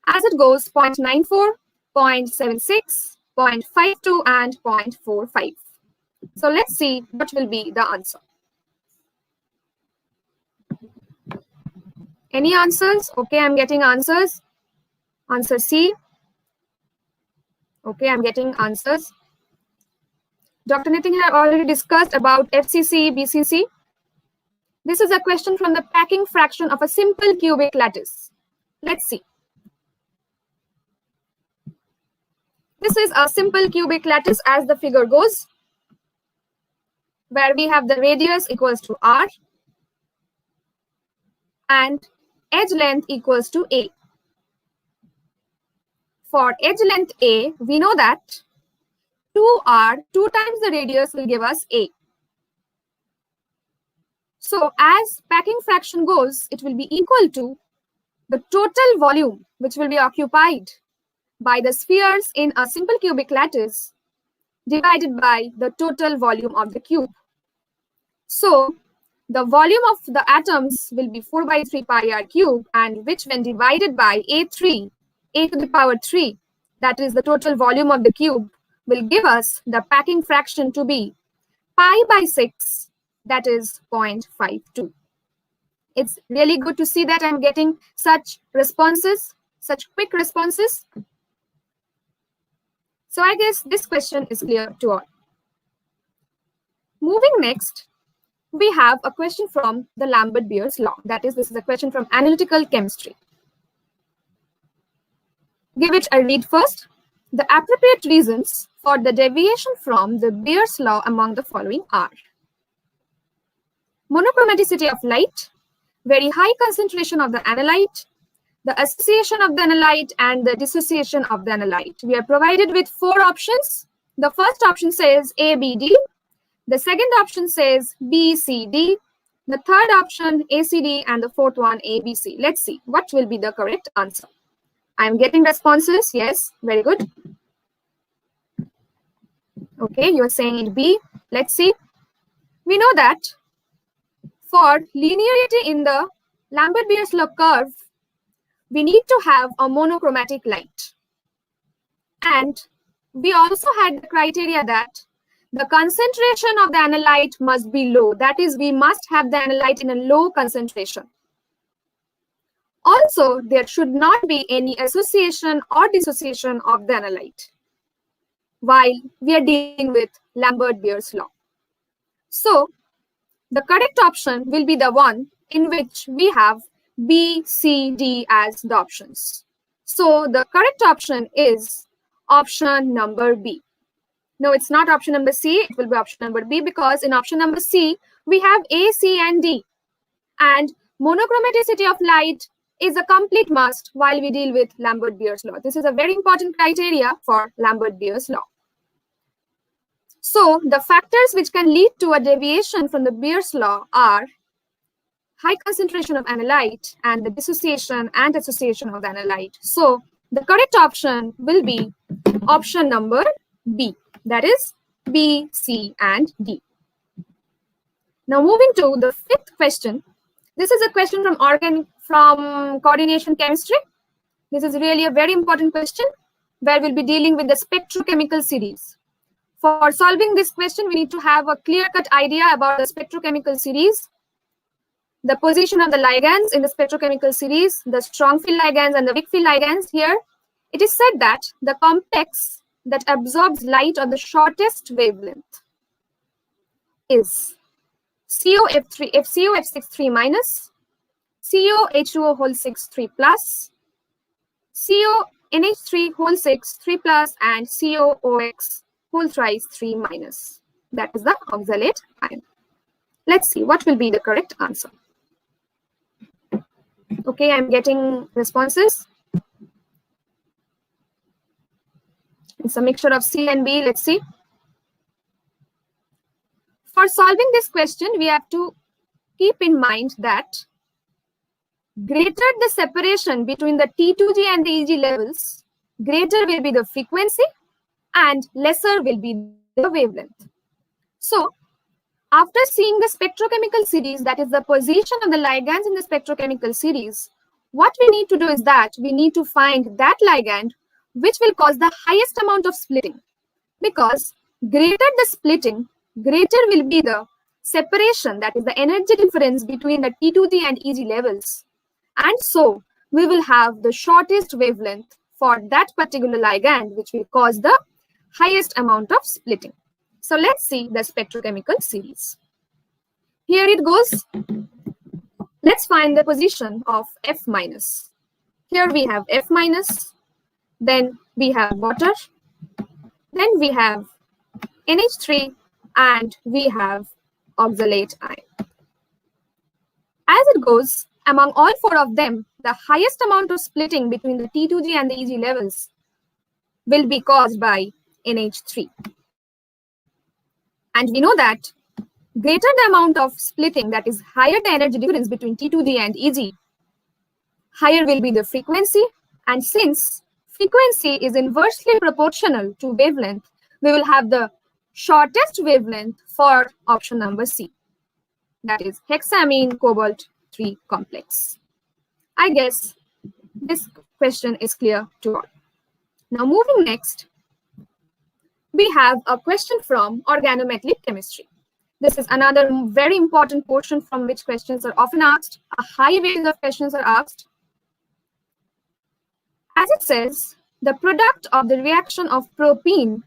as it goes 0.94, 0.76, 0.52, and 0.45. So let's see what will be the answer. Any answers? Okay, I'm getting answers. Answer C. Okay, I'm getting answers. Dr. Nitin had already discussed about FCC, BCC. This is a question from the packing fraction of a simple cubic lattice. Let's see. This is a simple cubic lattice as the figure goes, where we have the radius equals to R and edge length equals to A. For edge length A, we know that 2R, 2 times the radius will give us A. So as packing fraction goes, it will be equal to the total volume which will be occupied by the spheres in a simple cubic lattice divided by the total volume of the cube. So the volume of the atoms will be 4 by 3 pi r cube, and which when divided by A3, a to the power 3, that is the total volume of the cube, will give us the packing fraction to be pi by 6, that is 0.52. It's really good to see that I'm getting such responses, such quick responses. So I guess this question is clear to all. Moving next, we have a question from the Lambert-Beer's law. That is, this is a question from analytical chemistry. Give it a read first. The appropriate reasons for the deviation from the Beer's law among the following are monochromaticity of light, very high concentration of the analyte, the association of the analyte, and the dissociation of the analyte. We are provided with 4 options. The first option says A, B, D. The second option says B, C, D. The third option A, C, D, and the fourth one A, B, C. Let's see what will be the correct answer. I'm getting responses. Yes, very good. Okay, you're saying it B. Let's see. We know that for linearity in the Lambert-Beer's law curve, we need to have a monochromatic light. And we also had the criteria that the concentration of the analyte must be low. That is, we must have the analyte in a low concentration. Also, there should not be any association or dissociation of the analyte while we are dealing with Lambert-Beer's law. So, the correct option will be the one in which we have B, C, D as the options. So, the correct option is option number B. No, it's not option number C. It will be option number B, because in option number C, we have A, C, and D. And monochromaticity of light is a complete must while we deal with Lambert-Beer's law. This is a very important criteria for Lambert-Beer's law. So the factors which can lead to a deviation from the Beer's law are high concentration of analyte and the dissociation and association of the analyte. So the correct option will be option number B. That is B, C, and D. Now moving to the 5th question. This is a question from coordination chemistry. This is really a very important question where we'll be dealing with the spectrochemical series. For solving this question, we need to have a clear-cut idea about the spectrochemical series, the position of the ligands in the spectrochemical series, the strong field ligands and the weak field ligands. Here, it is said that the complex that absorbs light on the shortest wavelength is FCOF6 3-, COH2O whole 6 3+, CONH3 whole 6 3+, and COOX whole thrice 3-. That is the oxalate ion. Let's see what will be the correct answer. Okay, I'm getting responses. It's a mixture of C and B. Let's see. For solving this question, we have to keep in mind that greater the separation between the T2G and the EG levels, greater will be the frequency and lesser will be the wavelength. So, After seeing the spectrochemical series, that is the position of the ligands in the spectrochemical series, what we need to do is that we need to find that ligand which will cause the highest amount of splitting. Because greater the splitting, greater will be the separation, that is the energy difference between the T2G and EG levels. And so we will have the shortest wavelength for that particular ligand, which will cause the highest amount of splitting. So let's see the spectrochemical series. Here it goes. Let's find the position of F minus. Here we have F minus, then we have water, then we have NH3, and we have oxalate ion. As it goes, among all four of them, the highest amount of splitting between the T2G and the EG levels will be caused by NH3. And we know that greater the amount of splitting, that is higher the energy difference between T2G and EG, higher will be the frequency. And since frequency is inversely proportional to wavelength, we will have the shortest wavelength for option number C, that is hexamine cobalt 3 complex. I guess this question is clear to all. Now moving next, we have a question from organometallic chemistry. This is another very important portion from which questions are often asked. A high range of questions are asked. As it says, the product of the reaction of propene,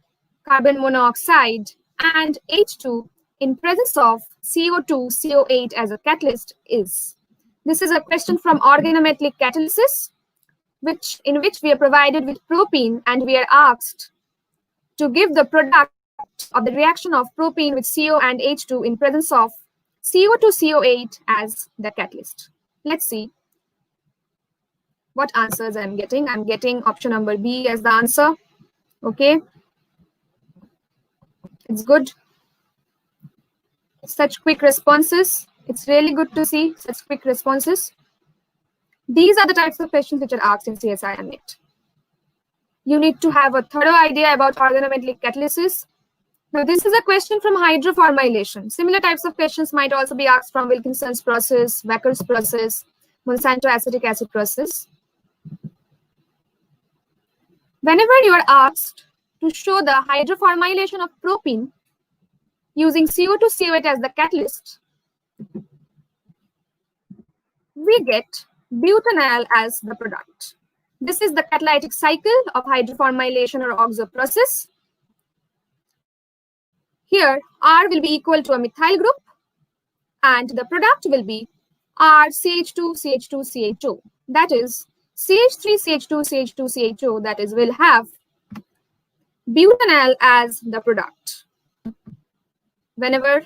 carbon monoxide, and H2 in presence of CO2, CO8 as a catalyst is. This is a question from organometallic catalysis, in which we are provided with propene and we are asked to give the product of the reaction of propene with CO and H2 in presence of CO2, CO8 as the catalyst. Let's see what answers I'm getting. I'm getting option number B as the answer. Okay. It's good. Such quick responses. It's really good to see such quick responses. These are the types of questions which are asked in CSIR NET. You need to have a thorough idea about organometallic catalysis. Now, this is a question from hydroformylation. Similar types of questions might also be asked from Wilkinson's process, Wacker's process, Monsanto acetic acid process. Whenever you are asked to show the hydroformylation of propene using CO2, CO8 as the catalyst, we get butanol as the product. This is the catalytic cycle of hydroformylation or oxo process. Here, R will be equal to a methyl group, and the product will be R CH2, CH2, CH2. That is CH3, CH2, CH2, CH2. That is, will have butanol as the product. Whenever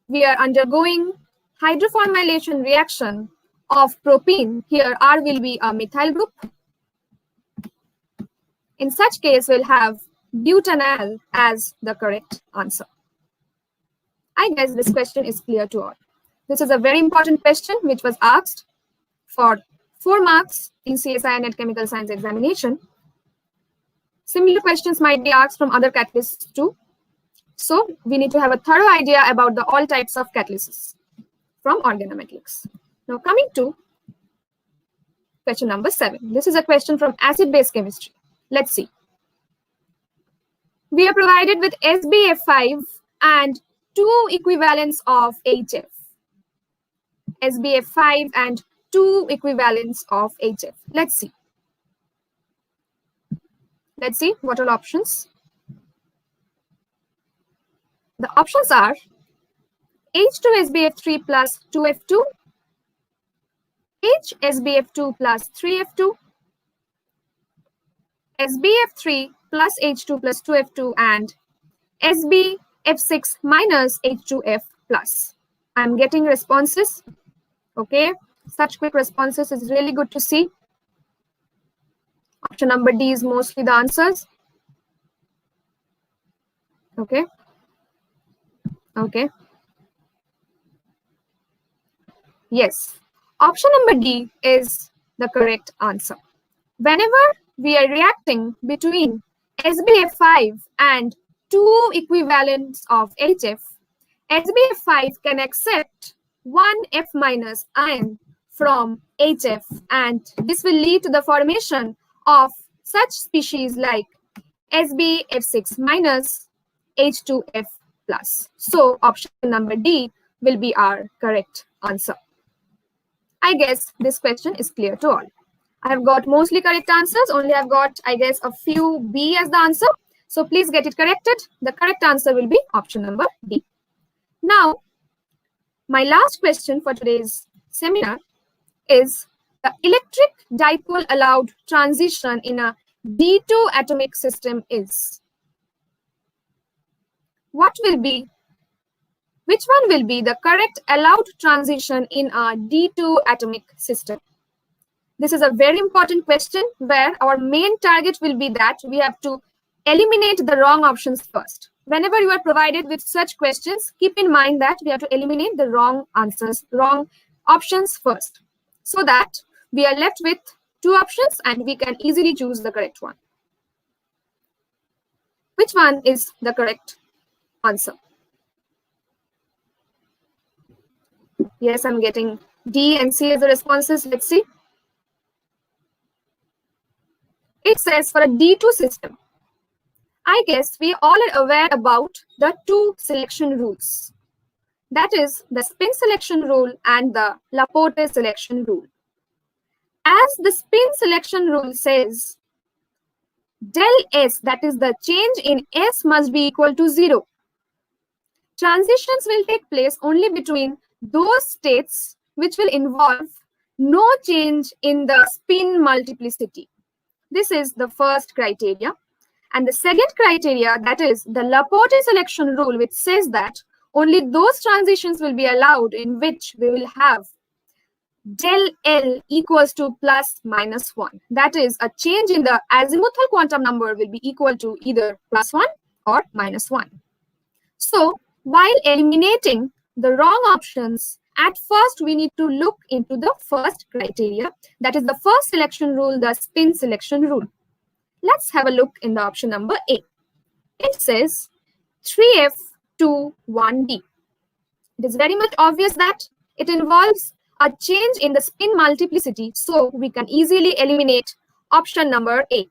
we are undergoing hydroformylation reaction of propene, here R will be a methyl group. In such case, we'll have butanol as the correct answer. I guess this question is clear to all. This is a very important question which was asked for 4 marks in CSIR NET Chemical Science examination. Similar questions might be asked from other catalysts too. So we need to have a thorough idea about the all types of catalysis from organometallics. Now coming to question number 7. This is a question from acid-base chemistry. Let's see. We are provided with SBF5 and 2 equivalents of HF. SBF5 and 2 equivalents of HF. Let's see. Let's see what are options. The options are H2SBF3 plus 2F2, HSBF2 plus 3F2, SBF3 plus H2 plus 2F2, and SBF6 minus H2F plus. I'm getting responses. Okay, such quick responses is really good to see. Option number D is mostly the answers. Okay. Okay. Yes, option number D is the correct answer. Whenever we are reacting between SBF5 and 2 equivalents of HF, HbF5 can accept 1F minus ion from HF, and this will lead to the formation of such species like SbF6 minus H2F plus. So option number D will be our correct answer. I guess this question is clear to all. I have got mostly correct answers. Only I've got, I guess, a few B as the answer. So please get it corrected. The correct answer will be option number D. Now, my last question for today's seminar is the electric dipole allowed transition in a D2 atomic system is. Which one will be the correct allowed transition in a D2 atomic system? This is a very important question where our main target will be that we have to eliminate the wrong options first. Whenever you are provided with such questions, keep in mind that we have to eliminate the wrong answers, wrong options first, so that we are left with two options and we can easily choose the correct one. Which one is the correct answer? Yes, I'm getting D and C as the responses. Let's see. It says for a D2 system, I guess we all are aware about the two selection rules. That is the spin selection rule and the Laporte selection rule. As the spin selection rule says, del S, that is the change in S, must be equal to 0. Transitions will take place only between those states which will involve no change in the spin multiplicity. This is the first criteria. And the second criteria, that is the Laporte selection rule, which says that only those transitions will be allowed in which we will have del L equals to plus minus 1. That is, a change in the azimuthal quantum number will be equal to either plus 1 or minus 1. So, while eliminating the wrong options, at first we need to look into the first criteria, that is the first selection rule, the spin selection rule. Let's have a look in the option number A. It says 3F to 1D. It is very much obvious that it involves a change in the spin multiplicity, so we can easily eliminate option number A.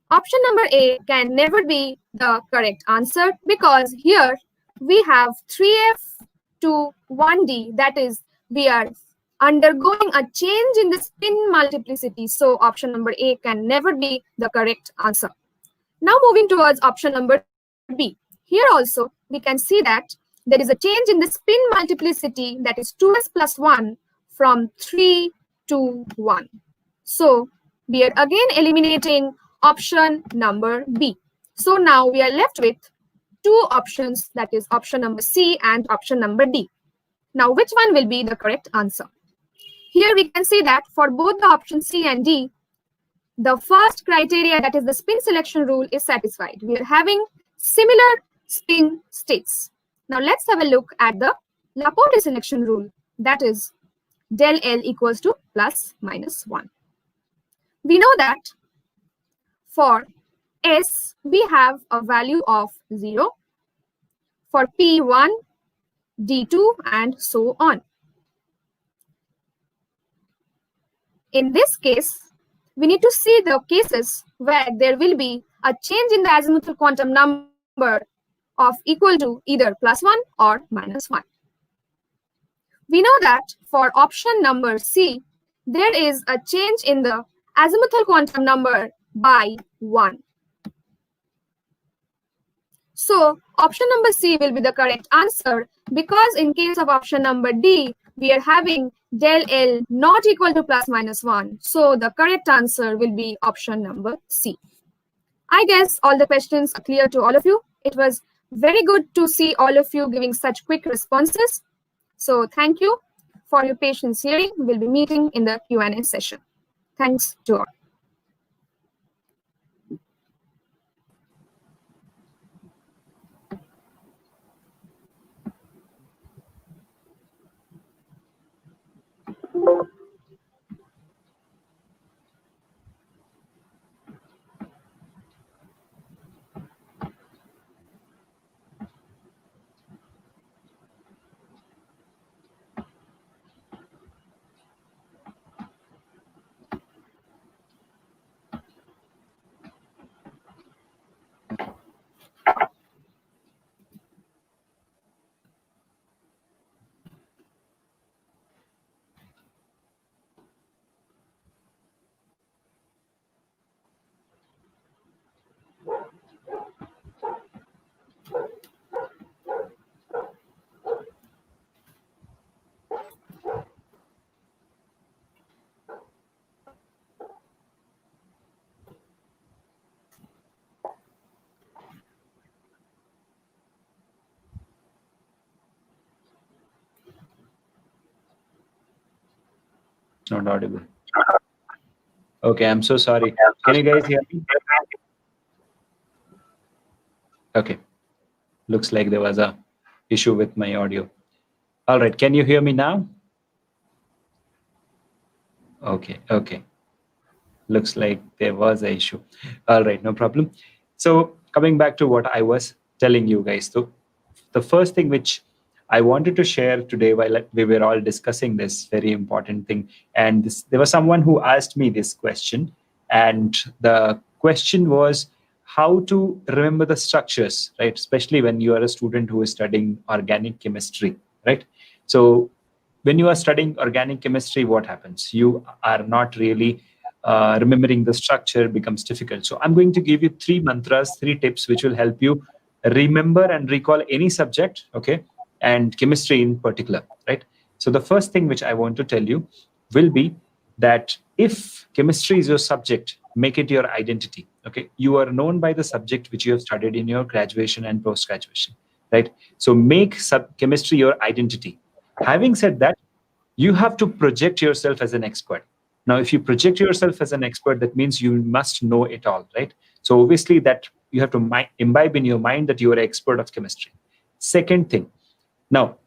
Option number A can never be the correct answer because here we have 3F to 1D, that is, we are undergoing a change in the spin multiplicity, so option number A can never be the correct answer. Now moving towards option number B. Here also we can see that there is a change in the spin multiplicity, that is 2s plus 1 from 3 to 1. So we are again eliminating option number B. So now we are left with two options, that is option number C and option number D. Now which one will be the correct answer? Here we can see that for both the option C and D, the first criteria, that is the spin selection rule, is satisfied. We are having similar spin states. Now let's have a look at the Laporte selection rule, that is del L equals to plus minus 1. We know that for S, we have a value of 0, for P1, D2, and so on. In this case, we need to see the cases where there will be a change in the azimuthal quantum number of equal to either plus 1 or minus 1. We know that for option number C, there is a change in the azimuthal quantum number by 1. So option number C will be the correct answer because in case of option number D, we are having del L not equal to plus minus 1. So the correct answer will be option number C. I guess all the questions are clear to all of you. It was very good to see all of you giving such quick responses. So thank you for your patience hearing. We'll be meeting in the Q&A session. Thanks to all. Not audible. Okay, I'm so sorry. Can you guys hear me? Okay. Looks like there was a issue with my audio. All right, can you hear me now? Okay. Looks like there was an issue. All right, no problem. So coming back to what I was telling you guys, so the first thing which I wanted to share today while we were all discussing this very important thing, and there was someone who asked me this question, and the question was how to remember the structures, right? Especially when you are a student who is studying organic chemistry, right? So when you are studying organic chemistry, what happens? You are not really remembering the structure becomes difficult. So I'm going to give you 3 mantras, 3 tips, which will help you remember and recall any subject, okay, and chemistry in particular, right? So the first thing which I want to tell you will be that if chemistry is your subject, make it your identity, okay? You are known by the subject which you have studied in your graduation and post-graduation, right? So make chemistry your identity. Having said that, you have to project yourself as an expert. Now, if you project yourself as an expert, that means you must know it all, right? So obviously that you have to imbibe in your mind that you are an expert of chemistry. Second thing, now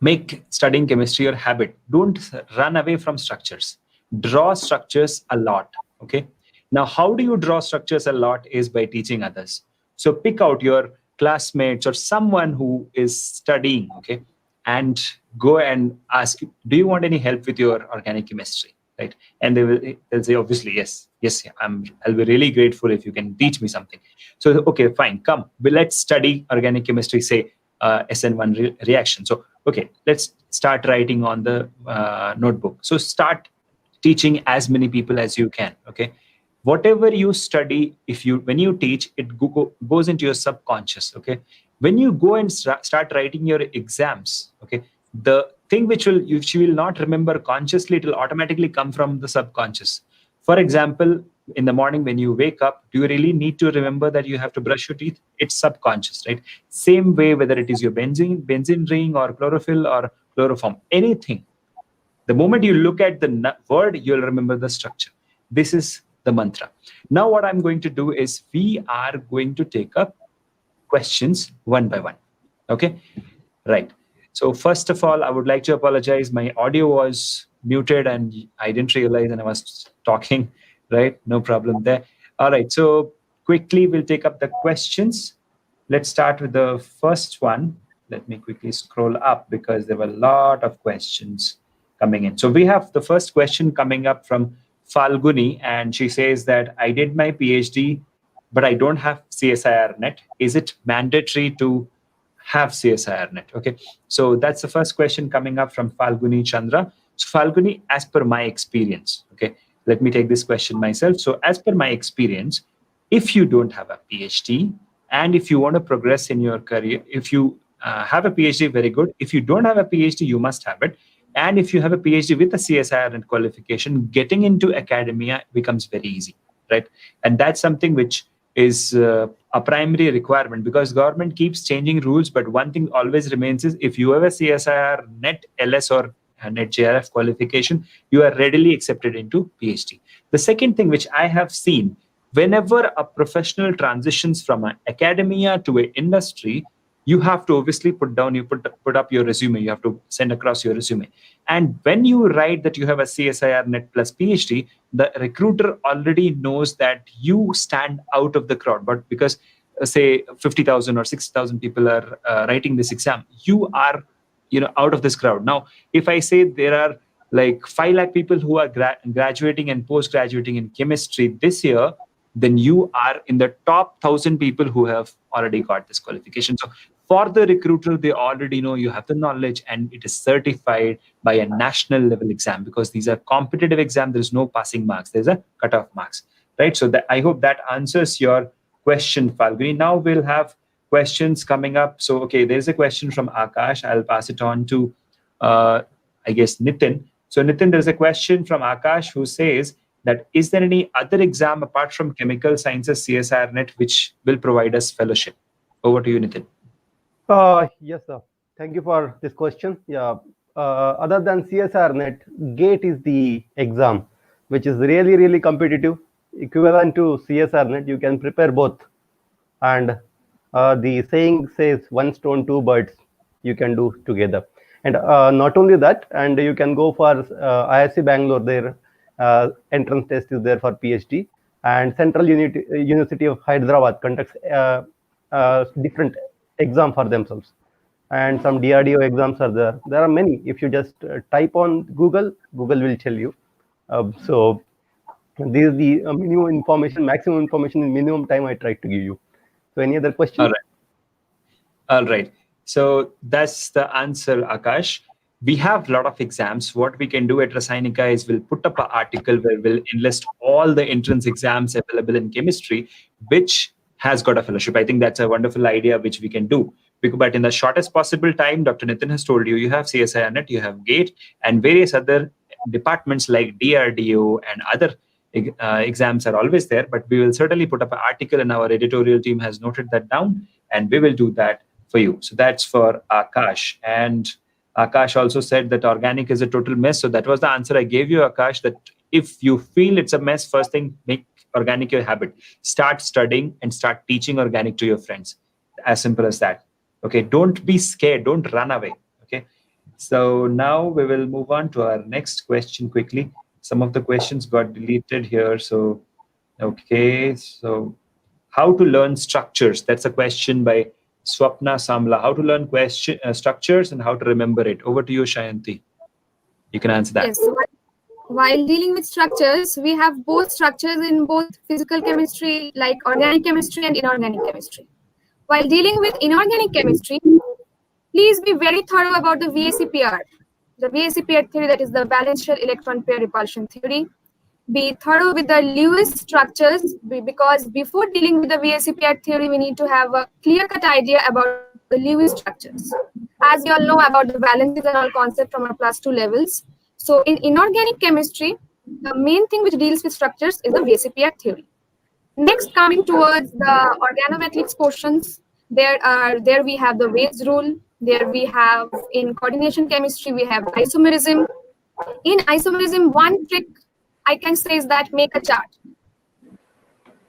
make studying chemistry your habit. Don't run away from structures. Draw structures a lot, okay? Now, how do you draw structures a lot is by teaching others. So pick out your classmates or someone who is studying, okay, and go and ask, do you want any help with your organic chemistry, right? And they'll say, obviously, yes, yeah, I'll be really grateful if you can teach me something. So, okay, fine, come, let's study organic chemistry, say SN1 reaction. So, okay, let's start writing on the notebook. So start teaching as many people as you can, okay? Whatever you study, when you teach, it goes into your subconscious, okay? When you go and start writing your exams, okay, the thing which you will not remember consciously, it will automatically come from the subconscious. For example, in the morning when you wake up, do you really need to remember that you have to brush your teeth? It's subconscious, right? Same way, whether it is your benzene ring or chlorophyll or chloroform, anything. The moment you look at the word, you'll remember the structure. This is the mantra. Now what I'm going to do is we are going to take up questions one by one. Okay, right. So first of all, I would like to apologize. My audio was muted and I didn't realize and I was talking, right? No problem there. All right, so quickly we'll take up the questions. Let's start with the first one. Let me quickly scroll up because there were a lot of questions coming in. So we have the first question coming up from Falguni, and she says that I did my PhD, but I don't have CSIR net. Is it mandatory to have CSIR net? Okay, so that's the first question coming up from Falguni Chandra. So Falguni, as per my experience, okay, let me take this question myself. So as per my experience, if you don't have a PhD and if you want to progress in your career, if you have a PhD, very good. If you don't have a PhD, you must have it. And if you have a PhD with a CSIR net qualification, getting into academia becomes very easy, right? And that's something which is a primary requirement because government keeps changing rules. But one thing always remains is if you have a CSIR net LS or net JRF qualification, you are readily accepted into PhD. The second thing which I have seen, whenever a professional transitions from an academia to an industry, you have to obviously put up your resume. You have to send across your resume. And when you write that you have a CSIR net plus PhD, the recruiter already knows that you stand out of the crowd. But because say 50,000 or 60,000 people are writing this exam, you are out of this crowd. Now, if I say there are like 5 lakh people who are graduating and post-graduating in chemistry this year, then you are in the top 1,000 people who have already got this qualification. So for the recruiter, they already know you have the knowledge and it is certified by a national level exam because these are competitive exams. There's no passing marks. There's a cutoff marks, right? So I hope that answers your question, Falguni. Now we'll have questions coming up. So, okay, there's a question from Akash. I'll pass it on to, I guess, Nitin. So, Nitin, there's a question from Akash who says that is there any other exam apart from chemical sciences CSIR net which will provide us fellowship? Over to you, Nitin. Yes, sir. Thank you for this question. Yeah, other than CSIR-Net, GATE is the exam, which is really, really competitive. Equivalent to CSIR-Net, you can prepare both. And the saying says, one stone, two birds, you can do together. And not only that, and you can go for IISc Bangalore, their entrance test is there for PhD. And Central University of Hyderabad conducts different exam for themselves. And some DRDO exams are there. There are many. If you just type on Google, Google will tell you. So this is the minimum information, maximum information in minimum time I tried to give you. So any other questions? All right. All right. So that's the answer, Akash. We have a lot of exams. What we can do at Rasainika is we'll put up an article where we'll enlist all the entrance exams available in chemistry, which has got a fellowship. I think that's a wonderful idea which we can do. But in the shortest possible time, Dr. Nitin has told you, you have CSIR-Net, you have GATE, and various other departments like DRDO and other exams are always there. But we will certainly put up an article, and our editorial team has noted that down, and we will do that for you. So that's for Akash. And Akash also said that organic is a total mess. So that was the answer I gave you, Akash, that if you feel it's a mess, first thing, make organic your habit. Start studying and start teaching organic to your friends. As simple as that. Okay, don't be scared. Don't run away. Okay. So now we will move on to our next question quickly. Some of the questions got deleted here. So, okay. So how to learn structures? That's a question by Swapna Samla. How to learn structures and how to remember it. Over to you, Shayanti. You can answer that. Yes. While dealing with structures, we have both structures in both physical chemistry, like organic chemistry and inorganic chemistry. While dealing with inorganic chemistry, please be very thorough about the VACPR. The VACPR theory, that is the valence shell electron pair repulsion theory. Be thorough with the Lewis structures, because before dealing with the VACPR theory, we need to have a clear-cut idea about the Lewis structures. As you all know about the valences and all concept from our +2 levels. So in inorganic chemistry, the main thing which deals with structures is the VACPR theory. Next, coming towards the organometallics portions, there we have the Wade's rule. There we have, in coordination chemistry, we have isomerism. In isomerism, one trick I can say is that make a chart.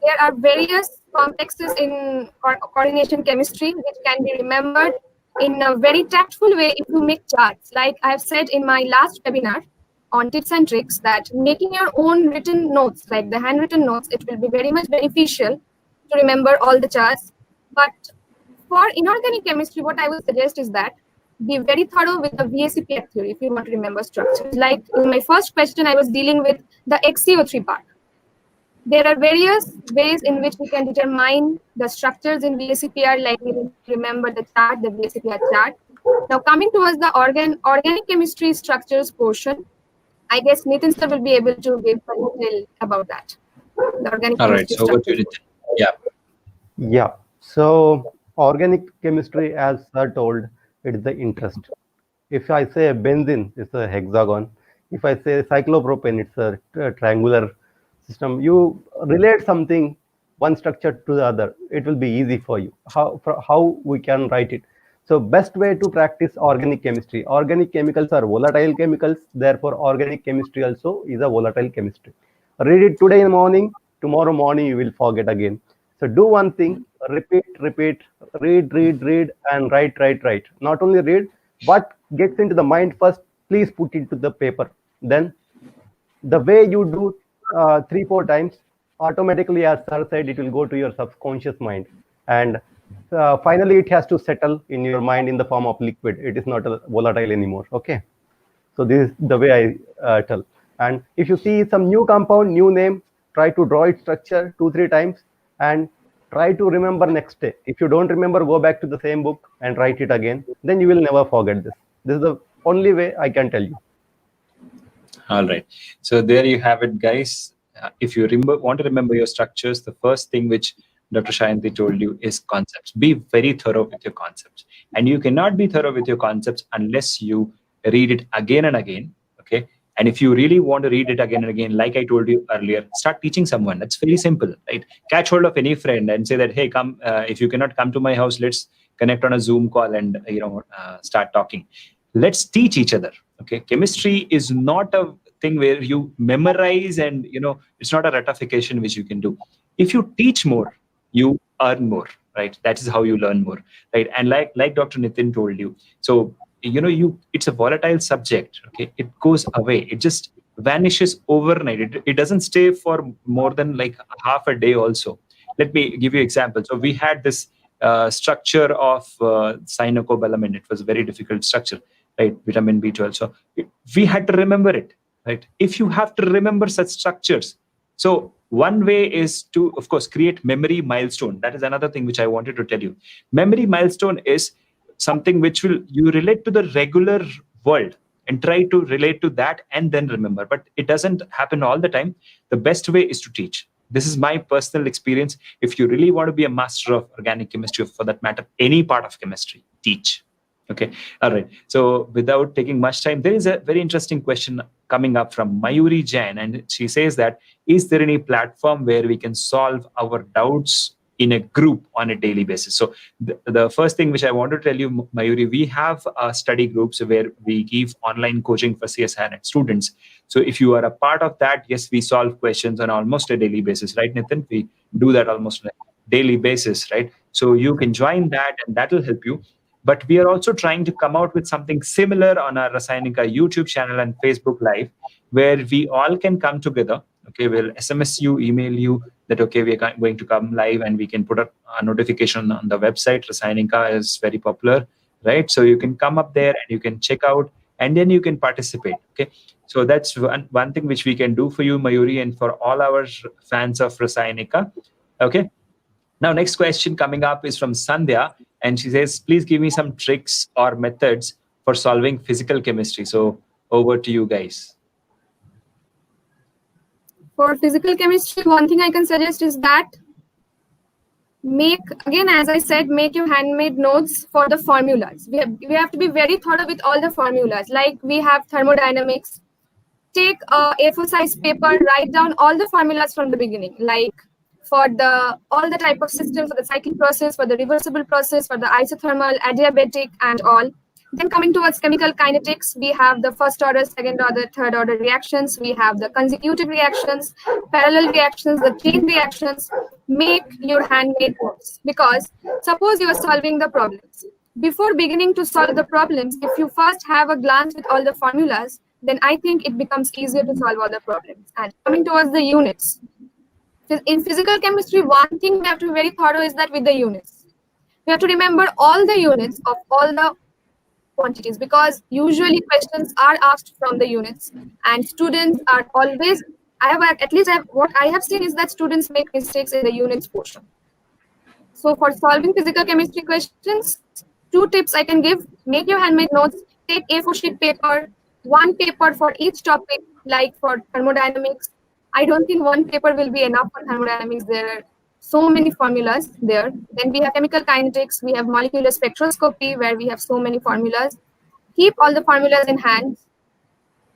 There are various complexes in coordination chemistry which can be remembered in a very tactful way if you make charts. Like I have said in my last webinar on tips and tricks, that making your own written notes, like the handwritten notes, it will be very much beneficial to remember all the charts. But for inorganic chemistry, what I would suggest is that be very thorough with the VACPR theory if you want to remember structures. Like in my first question, I was dealing with the XCO3 part. There are various ways in which we can determine the structures in VACPR, like we remember the chart, the VACPR chart. Now coming towards the organic chemistry structures portion, I guess Nitin sir will be able to give a detail about that. The organic All right, so over to Nitin. Yeah. Yeah. So organic chemistry, as sir told, it is the interest. If I say benzene, it's a hexagon. If I say cyclopropane, it's a triangular system. You relate something, one structure to the other, it will be easy for you. How we can write it. So best way to practice organic chemistry. Organic chemicals are volatile chemicals. Therefore, organic chemistry also is a volatile chemistry. Read it today in the morning. Tomorrow morning, you will forget again. So do one thing, repeat, read, and write. Not only read, what gets into the mind first, please put it to the paper. Then the way you do 3-4 times, automatically, as sir said, it will go to your subconscious mind. And finally, it has to settle in your mind in the form of liquid. It is not a volatile anymore. Okay. So this is the way I tell. And if you see some new compound, new name, try to draw its structure 2-3 times and try to remember next day. If you don't remember, go back to the same book and write it again. Then you will never forget this. This is the only way I can tell you. All right. So there you have it, guys. If you want to remember your structures, the first thing which Dr. Shayanti told you is concepts. Be very thorough with your concepts. And you cannot be thorough with your concepts unless you read it again and again. Okay. And if you really want to read it again and again, like I told you earlier, start teaching someone. That's very simple, right? Catch hold of any friend and say that, hey, come, if you cannot come to my house, let's connect on a Zoom call and, start talking. let's teach each other. Okay, chemistry is not a thing where you memorize and it's not a ratification which you can do. If you teach more, you earn more, right? That is how you learn more, right? And like Dr. Nitin told you, so it's a volatile subject. Okay, it goes away, it just vanishes overnight. It doesn't stay for more than like half a day also. Let me give you example. So we had this structure of cyanocobalamin. It was a very difficult structure, right? Vitamin B12. So we had to remember it, right? If you have to remember such structures, so one way is to, of course, create memory milestone. That is another thing which I wanted to tell you. Memory milestone is something which will you relate to the regular world and try to relate to that and then remember. But it doesn't happen all the time. The best way is to teach. This is my personal experience. If you really want to be a master of organic chemistry, or for that matter, any part of chemistry, teach. Okay. All right. So without taking much time, there is a very interesting question coming up from Mayuri Jain. And she says that, is there any platform where we can solve our doubts in a group on a daily basis? So the first thing which I want to tell you, Mayuri, we have study groups where we give online coaching for CSIR students. So if you are a part of that, yes, we solve questions on almost a daily basis, right, Nitin? We do that almost on a daily basis, right? So you can join that and that will help you. But we are also trying to come out with something similar on our Rasayanika YouTube channel and Facebook Live, where we all can come together. Okay, we'll SMS you, email you that, okay, we are going to come live, and we can put a notification on the website. Rasayanika is very popular, right? So you can come up there and you can check out, and then you can participate. Okay, so that's one thing which we can do for you, Mayuri, and for all our fans of Rasayanika. Okay. Now, next question coming up is from Sandhya, and she says, please give me some tricks or methods for solving physical chemistry. So over to you guys. For physical chemistry, one thing I can suggest is that as I said, make your handmade notes for the formulas. We have to be very thorough with all the formulas. Like we have thermodynamics. Take a A4 size paper, write down all the formulas from the beginning, like for all the type of systems, for the cyclic process, for the reversible process, for the isothermal, adiabatic, and all. Then coming towards chemical kinetics, we have the first order, second order, third order reactions. We have the consecutive reactions, parallel reactions, the chain reactions. Make your handmade notes, because suppose you are solving the problems. Before beginning to solve the problems, if you first have a glance with all the formulas, then I think it becomes easier to solve all the problems. And coming towards the units, in physical chemistry, one thing we have to be very thorough is that with the units, we have to remember all the units of all the quantities, because usually questions are asked from the units, and students are always, what I have seen is that students make mistakes in the units portion. So for solving physical chemistry questions, 2 tips I can give: make your handmade notes, take A4 sheet paper, 1 paper for each topic. Like for thermodynamics, I don't think 1 paper will be enough for thermodynamics. There are so many formulas there. Then we have chemical kinetics, we have molecular spectroscopy, where we have so many formulas. Keep all the formulas in hand.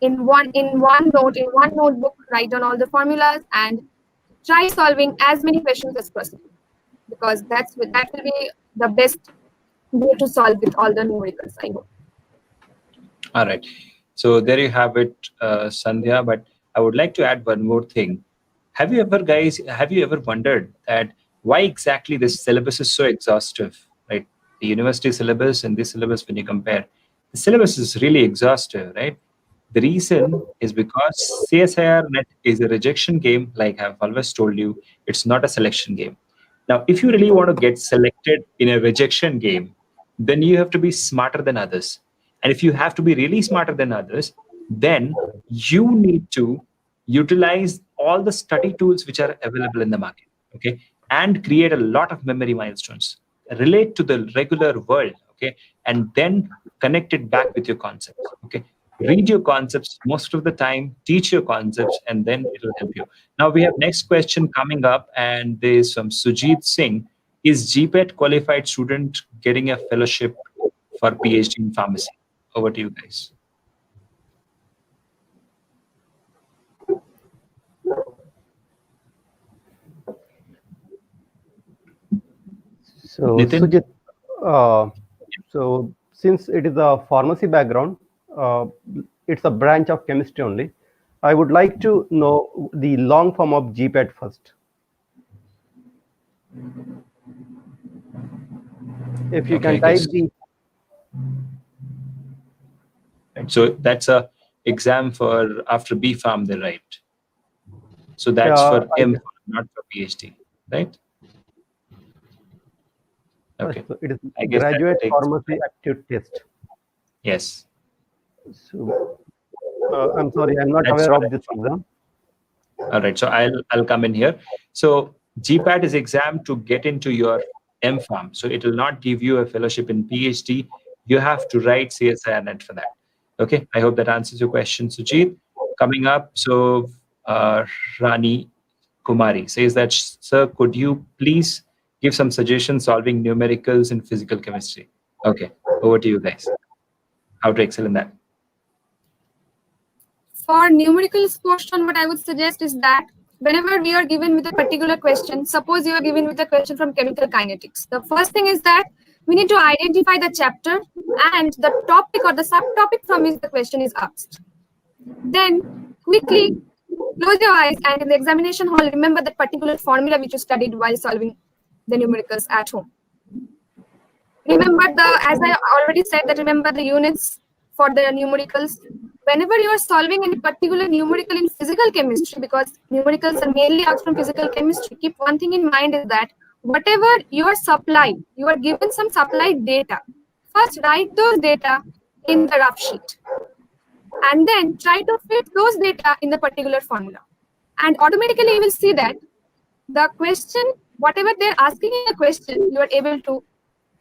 In one notebook, write down all the formulas and try solving as many questions as possible, because that will be the best way to solve with all the numericals, I hope. All right. So there you have it, Sandhya. But I would like to add one more thing. Have you ever wondered that why exactly this syllabus is so exhaustive, right? The university syllabus and this syllabus, when you compare, the syllabus is really exhaustive, right? The reason is because CSIR net is a rejection game, like I've always told you. It's not a selection game. Now, if you really want to get selected in a rejection game, then you have to be smarter than others. And if you have to be really smarter than others, then you need to utilize all the study tools which are available in the market, okay? And create a lot of memory milestones, relate to the regular world, okay? And then connect it back with your concepts, okay? Read your concepts most of the time, teach your concepts, and then it will help you. Now we have next question coming up, and there is from Sujit Singh. Is GPET qualified student getting a fellowship for PhD in pharmacy? Over to you guys. So Nitin? Sujit, so since it is a pharmacy background, it's a branch of chemistry only. I would like to know the long form of GPAT first. If you can type the. So that's a exam for after B Pharm they write. So that's for M, not for PhD, right? Okay. So it is I guess graduate pharmacy aptitude test. Yes. So I'm sorry, I'm not aware of this exam. All right. So I'll come in here. So GPAT is exam to get into your M Pharm. So it will not give you a fellowship in PhD. You have to write CSIR net for that. Okay. I hope that answers your question, Sujit. Coming up, so Rani Kumari says that, sir, could you please give some suggestions solving numericals in physical chemistry? Okay, over to you guys. How to excel in that? For numericals portion, what I would suggest is that whenever we are given with a particular question, suppose you are given with a question from chemical kinetics, the first thing is that we need to identify the chapter and the topic or the subtopic from which the question is asked. Then quickly close your eyes and in the examination hall, remember that particular formula which you studied while solving the numericals at home. Remember as I already said, that remember the units for the numericals. Whenever you are solving any particular numerical in physical chemistry, because numericals are mainly asked from physical chemistry, keep one thing in mind is that whatever you are supplied, you are given some supplied data. First, write those data in the rough sheet. And then try to fit those data in the particular formula. And automatically you will see that the question, whatever they're asking in the question, you are able to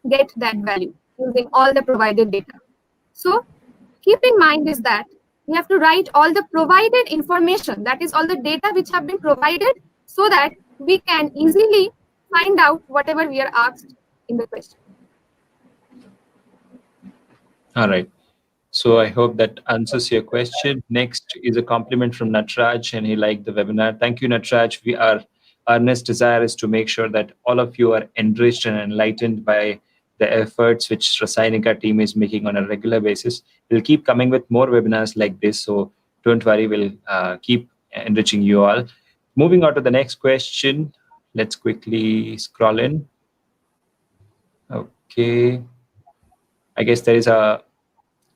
get that value using all the provided data. So keep in mind is that we have to write all the provided information, that is all the data which have been provided, so that we can easily find out whatever we are asked in the question. All right. So I hope that answers your question. Next is a compliment from Natraj, and he liked the webinar. Thank you, Natraj. Our earnest desire is to make sure that all of you are enriched and enlightened by the efforts which Rasainika team is making on a regular basis. We'll keep coming with more webinars like this, so don't worry, we'll keep enriching you all. Moving on to the next question. Let's quickly scroll in. Okay. I guess there is a.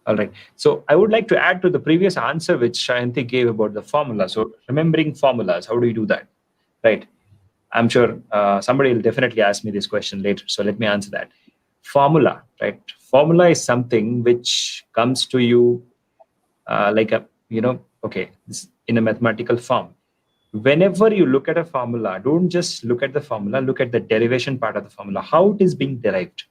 All right. So I would like to add to the previous answer which Shayanti gave about the formula. So remembering formulas, how do you do that? Right. I'm sure somebody will definitely ask me this question later. So let me answer that. Formula, right? Formula is something which comes to you like a, okay, in a mathematical form. Whenever you look at a formula, don't just look at the formula, look at the derivation part of the formula, how it is being derived.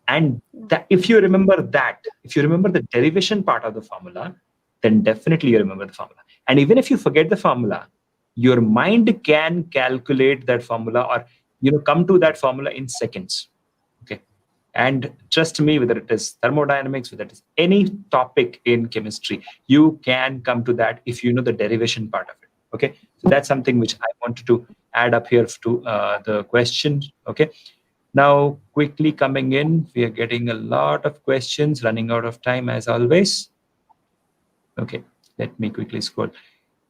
And if you remember the derivation part of the formula, then definitely you remember the formula. And even if you forget the formula, your mind can calculate that formula or come to that formula in seconds. Okay. And trust me, whether it is thermodynamics, whether it is any topic in chemistry, you can come to that if you know the derivation part of it. Okay. So that's something which I wanted to add up here to the question. Okay. Now, quickly coming in, we are getting a lot of questions, running out of time as always. Okay, let me quickly scroll.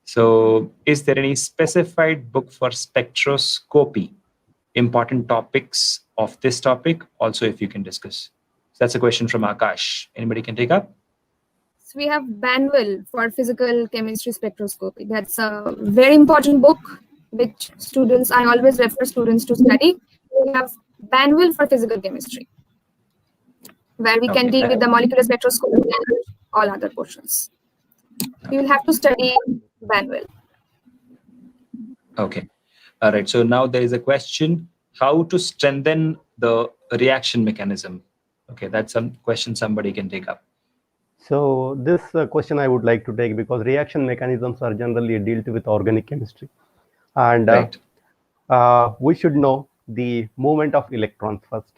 So, is there any specified book for spectroscopy? Important topics of this topic, also if you can discuss. So that's a question from Akash. Anybody can take up? So we have Banwell for physical chemistry spectroscopy. That's a very important book which I always refer students to study. We have Banwell for physical chemistry, where we can deal with the molecular spectroscopy and all other portions. You will have to study Banwell. Okay. All right. So now there is a question, how to strengthen the reaction mechanism. Okay, that's some question somebody can take up. So this question I would like to take, because reaction mechanisms are generally dealt with organic chemistry. And we should know the movement of electrons first.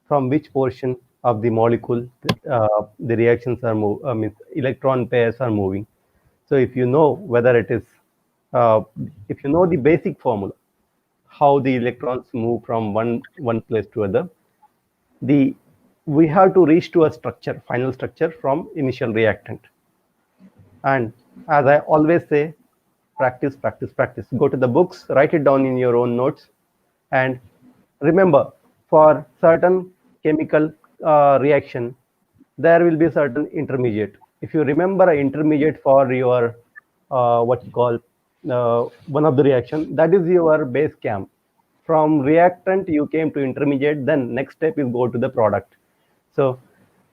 From which portion of the molecule the reactions are electron pairs are moving. So if you know whether it is, if you know the basic formula, how the electrons move from one place to other, the we have to reach to a structure, final structure from initial reactant. And as I always say, practice, practice, practice. Go to the books, write it down in your own notes, and remember, for certain chemical reaction, there will be certain intermediate. If you remember an intermediate for your what you call one of the reaction, that is your base camp. From reactant you came to intermediate, then next step is go to the product. So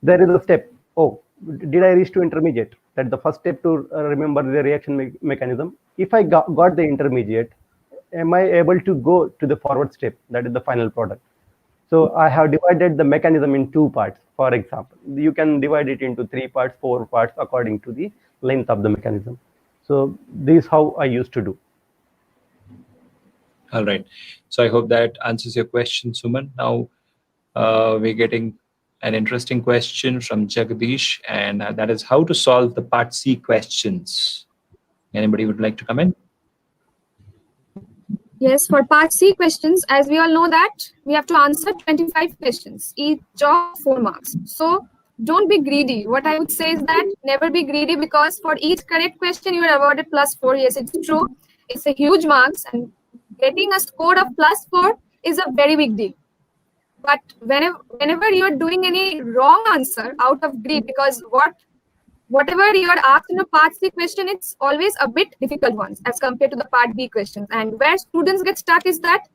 there is a step. Oh, did I reach to intermediate? That's the first step to remember the reaction mechanism. If I got the intermediate, am I able to go to the forward step? That is the final product. So I have divided the mechanism in two parts. For example, you can divide it into 3 parts, 4 parts according to the length of the mechanism. So this is how I used to do. All right. So I hope that answers your question, Suman. Now we're getting an interesting question from Jagdish, and that is how to solve the part C questions. Anybody would like to come in? Yes, for part C questions, as we all know that we have to answer 25 questions, each of 4 marks. So don't be greedy. What I would say is that never be greedy, because for each correct question you are awarded +4. Yes, it's true. It's a huge marks, and getting a score of +4 is a very big deal. But whenever you are doing any wrong answer out of greed, because whatever you are asked in a part C question, it's always a bit difficult ones as compared to the part B questions. And where students get stuck is that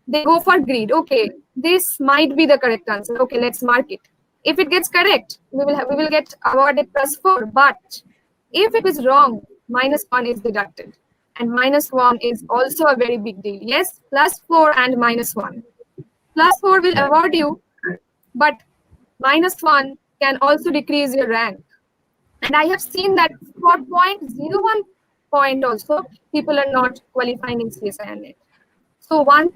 they go for greed. Okay, this might be the correct answer. Okay, let's mark it. If it gets correct, we will get awarded +4. But if it is wrong, -1 is deducted. And -1 is also a very big deal. Yes, +4 and -1. +4 will award you, but -1 can also decrease your rank. And I have seen that for 0.01 point also, people are not qualifying in CSIR. So one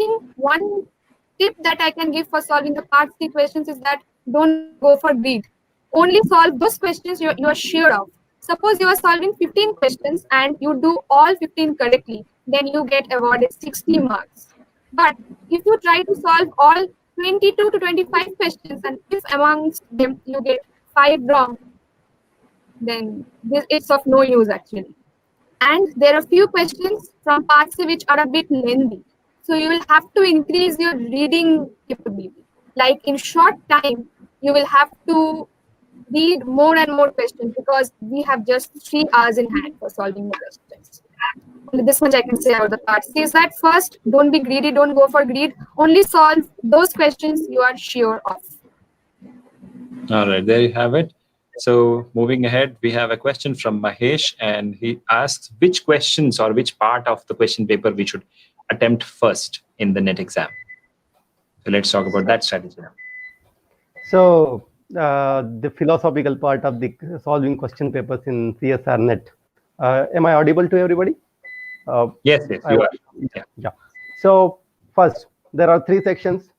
tip that I can give for solving the part C questions is that don't go for greed. Only solve those questions you are sure of. Suppose you are solving 15 questions and you do all 15 correctly, then you get awarded 60 marks. But if you try to solve all 22 to 25 questions, and if amongst them you get 5 wrong, then it's of no use actually. And there are few questions from part C which are a bit lengthy. So you will have to increase your reading capability. Like in short time, you will have to read more and more questions, because we have just 3 hours in hand for solving the questions. Only this much I can say about the part C is that first, don't be greedy, don't go for greed. Only solve those questions you are sure of. All right, there you have it. So moving ahead, we have a question from Mahesh, and he asks which questions or which part of the question paper we should attempt first in the NET exam. So let's talk about that strategy now. So the philosophical part of the solving question papers in CSIR NET. Am I audible to everybody? Yes, you are. Yeah. So first, there are 3 sections.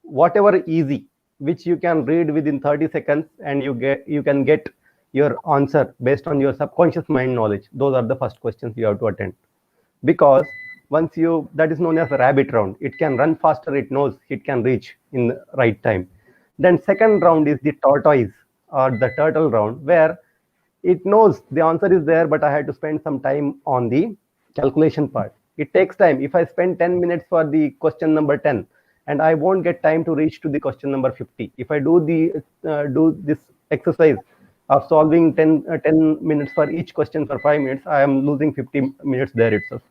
Whatever easy, which you can read within 30 seconds, and you can get your answer based on your subconscious mind knowledge. Those are the first questions you have to attend, because once that is known as a rabbit round. It can run faster. It knows it can reach in the right time. Then second round is the tortoise or the turtle round, where it knows the answer is there, but I had to spend some time on the calculation part. It takes time. If I spend 10 minutes for the question number 10, and I won't get time to reach to the question number 50. If I do this exercise of solving 10 minutes for each question for 5 minutes, I am losing 50 minutes there itself.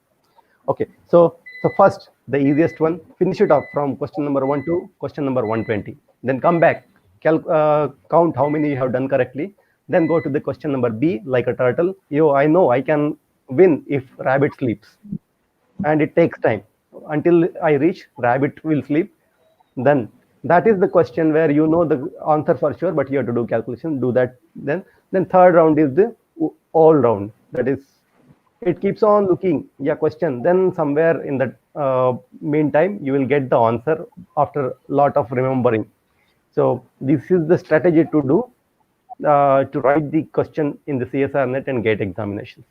Okay, so first, the easiest one, finish it off from question number 1 to question number 120. Then come back, count how many you have done correctly. Then go to the question number B, like a turtle. I know I can win if rabbit sleeps, and it takes time until I reach rabbit will sleep. Then that is the question where you know the answer for sure, but you have to do calculation. Do that. Then third round is the all round. That is, it keeps on looking question. Then somewhere in the meantime, you will get the answer after a lot of remembering. So this is the strategy to do to write the question in the CSIR NET and get examinations.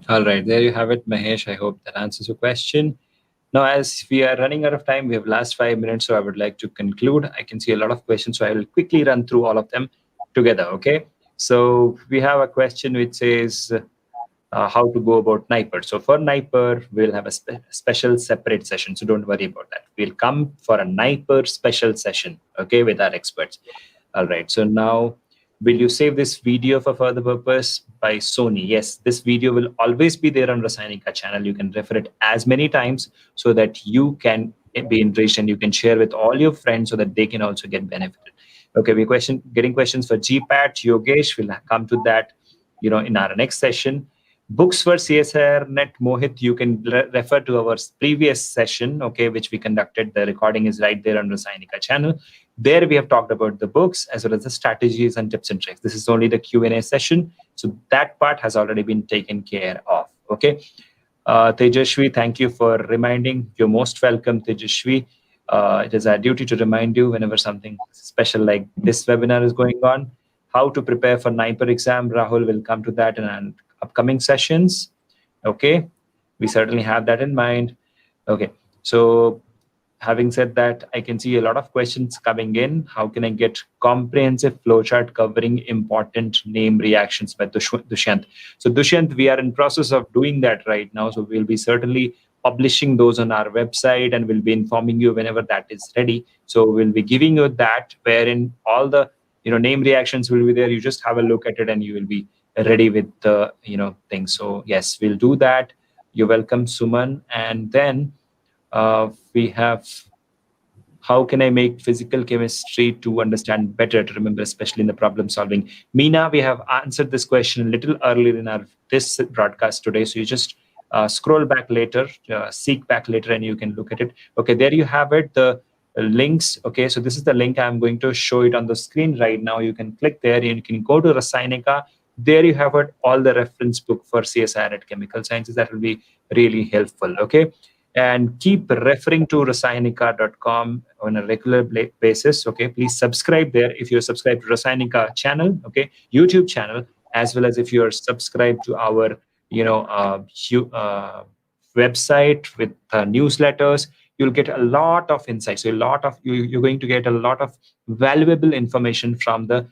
All right, there you have it, Mahesh. I hope that answers your question. Now, as we are running out of time, we have last 5 minutes, so I would like to conclude. I can see a lot of questions, so I will quickly run through all of them together, okay? So we have a question which says, how to go about NIPER. So for NIPER, we'll have a special separate session, so don't worry about that. We'll come for a NIPER special session, okay, with our experts. All right, so now, will you save this video for further purpose? By Sony. Yes, this video will always be there on Rasainika channel. You can refer it as many times so that you can be enriched and you can share with all your friends so that they can also get benefited. Okay, we're getting questions for GPAT, Yogesh. We'll come to that, in our next session. Books for CSIR net, Mohit, you can refer to our previous session, okay, which we conducted. The recording is right there on Rasainika channel. There we have talked about the books as well as the strategies and tips and tricks. This is only the Q&A session, so that part has already been taken care of, okay. Tejashwi, thank you for reminding. You're most welcome, Tejashwi. It is our duty to remind you whenever something special like this webinar is going on. How to prepare for NIPER exam, Rahul will come to that in an upcoming sessions. Okay, we certainly have that in mind. Okay, so having said that, I can see a lot of questions coming in. How can I get comprehensive flowchart covering important name reactions by Dushyant? So Dushyant, we are in process of doing that right now. So we'll be certainly publishing those on our website and we'll be informing you whenever that is ready. So we'll be giving you that, wherein all the name reactions will be there. You just have a look at it and you will be ready with the things. So yes, we'll do that. You're welcome, Suman. And then we have, how can I make physical chemistry to understand better, to remember, especially in the problem solving? Meena, we have answered this question a little earlier in this broadcast today. So you just scroll back later, seek back later, and you can look at it. Okay, there you have it, the links. Okay, so this is the link. I'm going to show it on the screen right now. You can click there and you can go to Rasainika. There you have it, all the reference book for CSIR at Chemical Sciences. That will be really helpful, okay? And keep referring to rasainika.com on a regular basis, okay? Please subscribe there if you're subscribed to Rasainika channel, okay? YouTube channel, as well as if you're subscribed to our, website with newsletters, you'll get a lot of insights. So you're going to get a lot of valuable information from the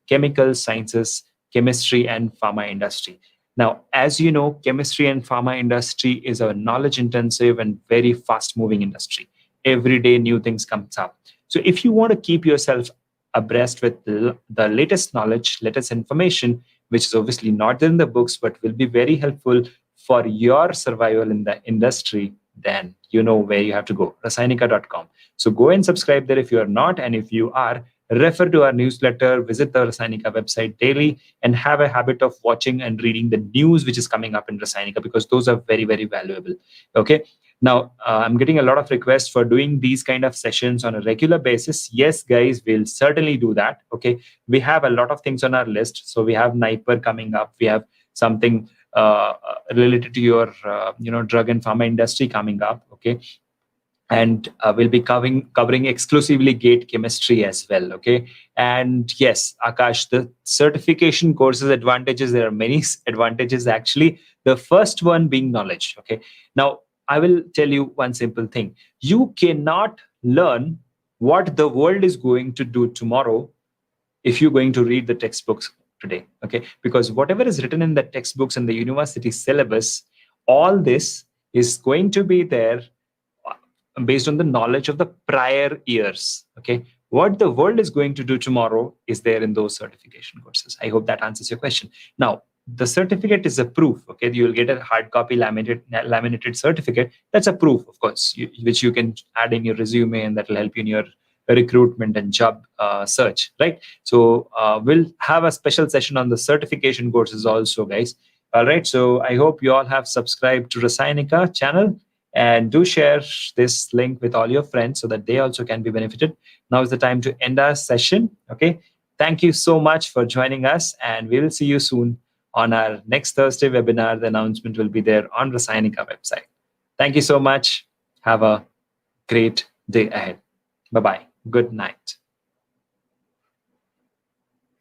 chemical sciences, chemistry, and pharma industry. Now, as you know, chemistry and pharma industry is a knowledge-intensive and very fast-moving industry. Every day, new things comes up. So if you want to keep yourself abreast with the latest knowledge, latest information, which is obviously not in the books, but will be very helpful for your survival in the industry, then you know where you have to go, rasainika.com. So go and subscribe there if you are not, and if you are, refer to our newsletter, visit the Rasainika website daily, and have a habit of watching and reading the news which is coming up in Rasainika, because those are very, very valuable. Okay. Now, I'm getting a lot of requests for doing these kind of sessions on a regular basis. Yes, guys, we'll certainly do that. Okay. We have a lot of things on our list. So we have NIPER coming up. We have something related to your, drug and pharma industry coming up. Okay. And we'll be covering exclusively gate chemistry as well, okay? And yes, Akash, the certification courses advantages, there are many advantages actually. The first one being knowledge, okay? Now, I will tell you one simple thing. You cannot learn what the world is going to do tomorrow if you're going to read the textbooks today, okay? Because whatever is written in the textbooks and the university syllabus, all this is going to be there based on the knowledge of the prior years, okay? What the world is going to do tomorrow is there in those certification courses. I hope that answers your question. Now, the certificate is a proof, okay? You'll get a hard copy laminated certificate. That's a proof, of course, which you can add in your resume, and that will help you in your recruitment and job search, right? So we'll have a special session on the certification courses also, guys. All right, so I hope you all have subscribed to Rasainika channel, and do share this link with all your friends so that they also can be benefited. Now is the time to end our session, okay? Thank you so much for joining us, and we will see you soon on our next Thursday webinar. The announcement will be there on Rasainika website. Thank you so much. Have a great day ahead. Bye-bye. Good night.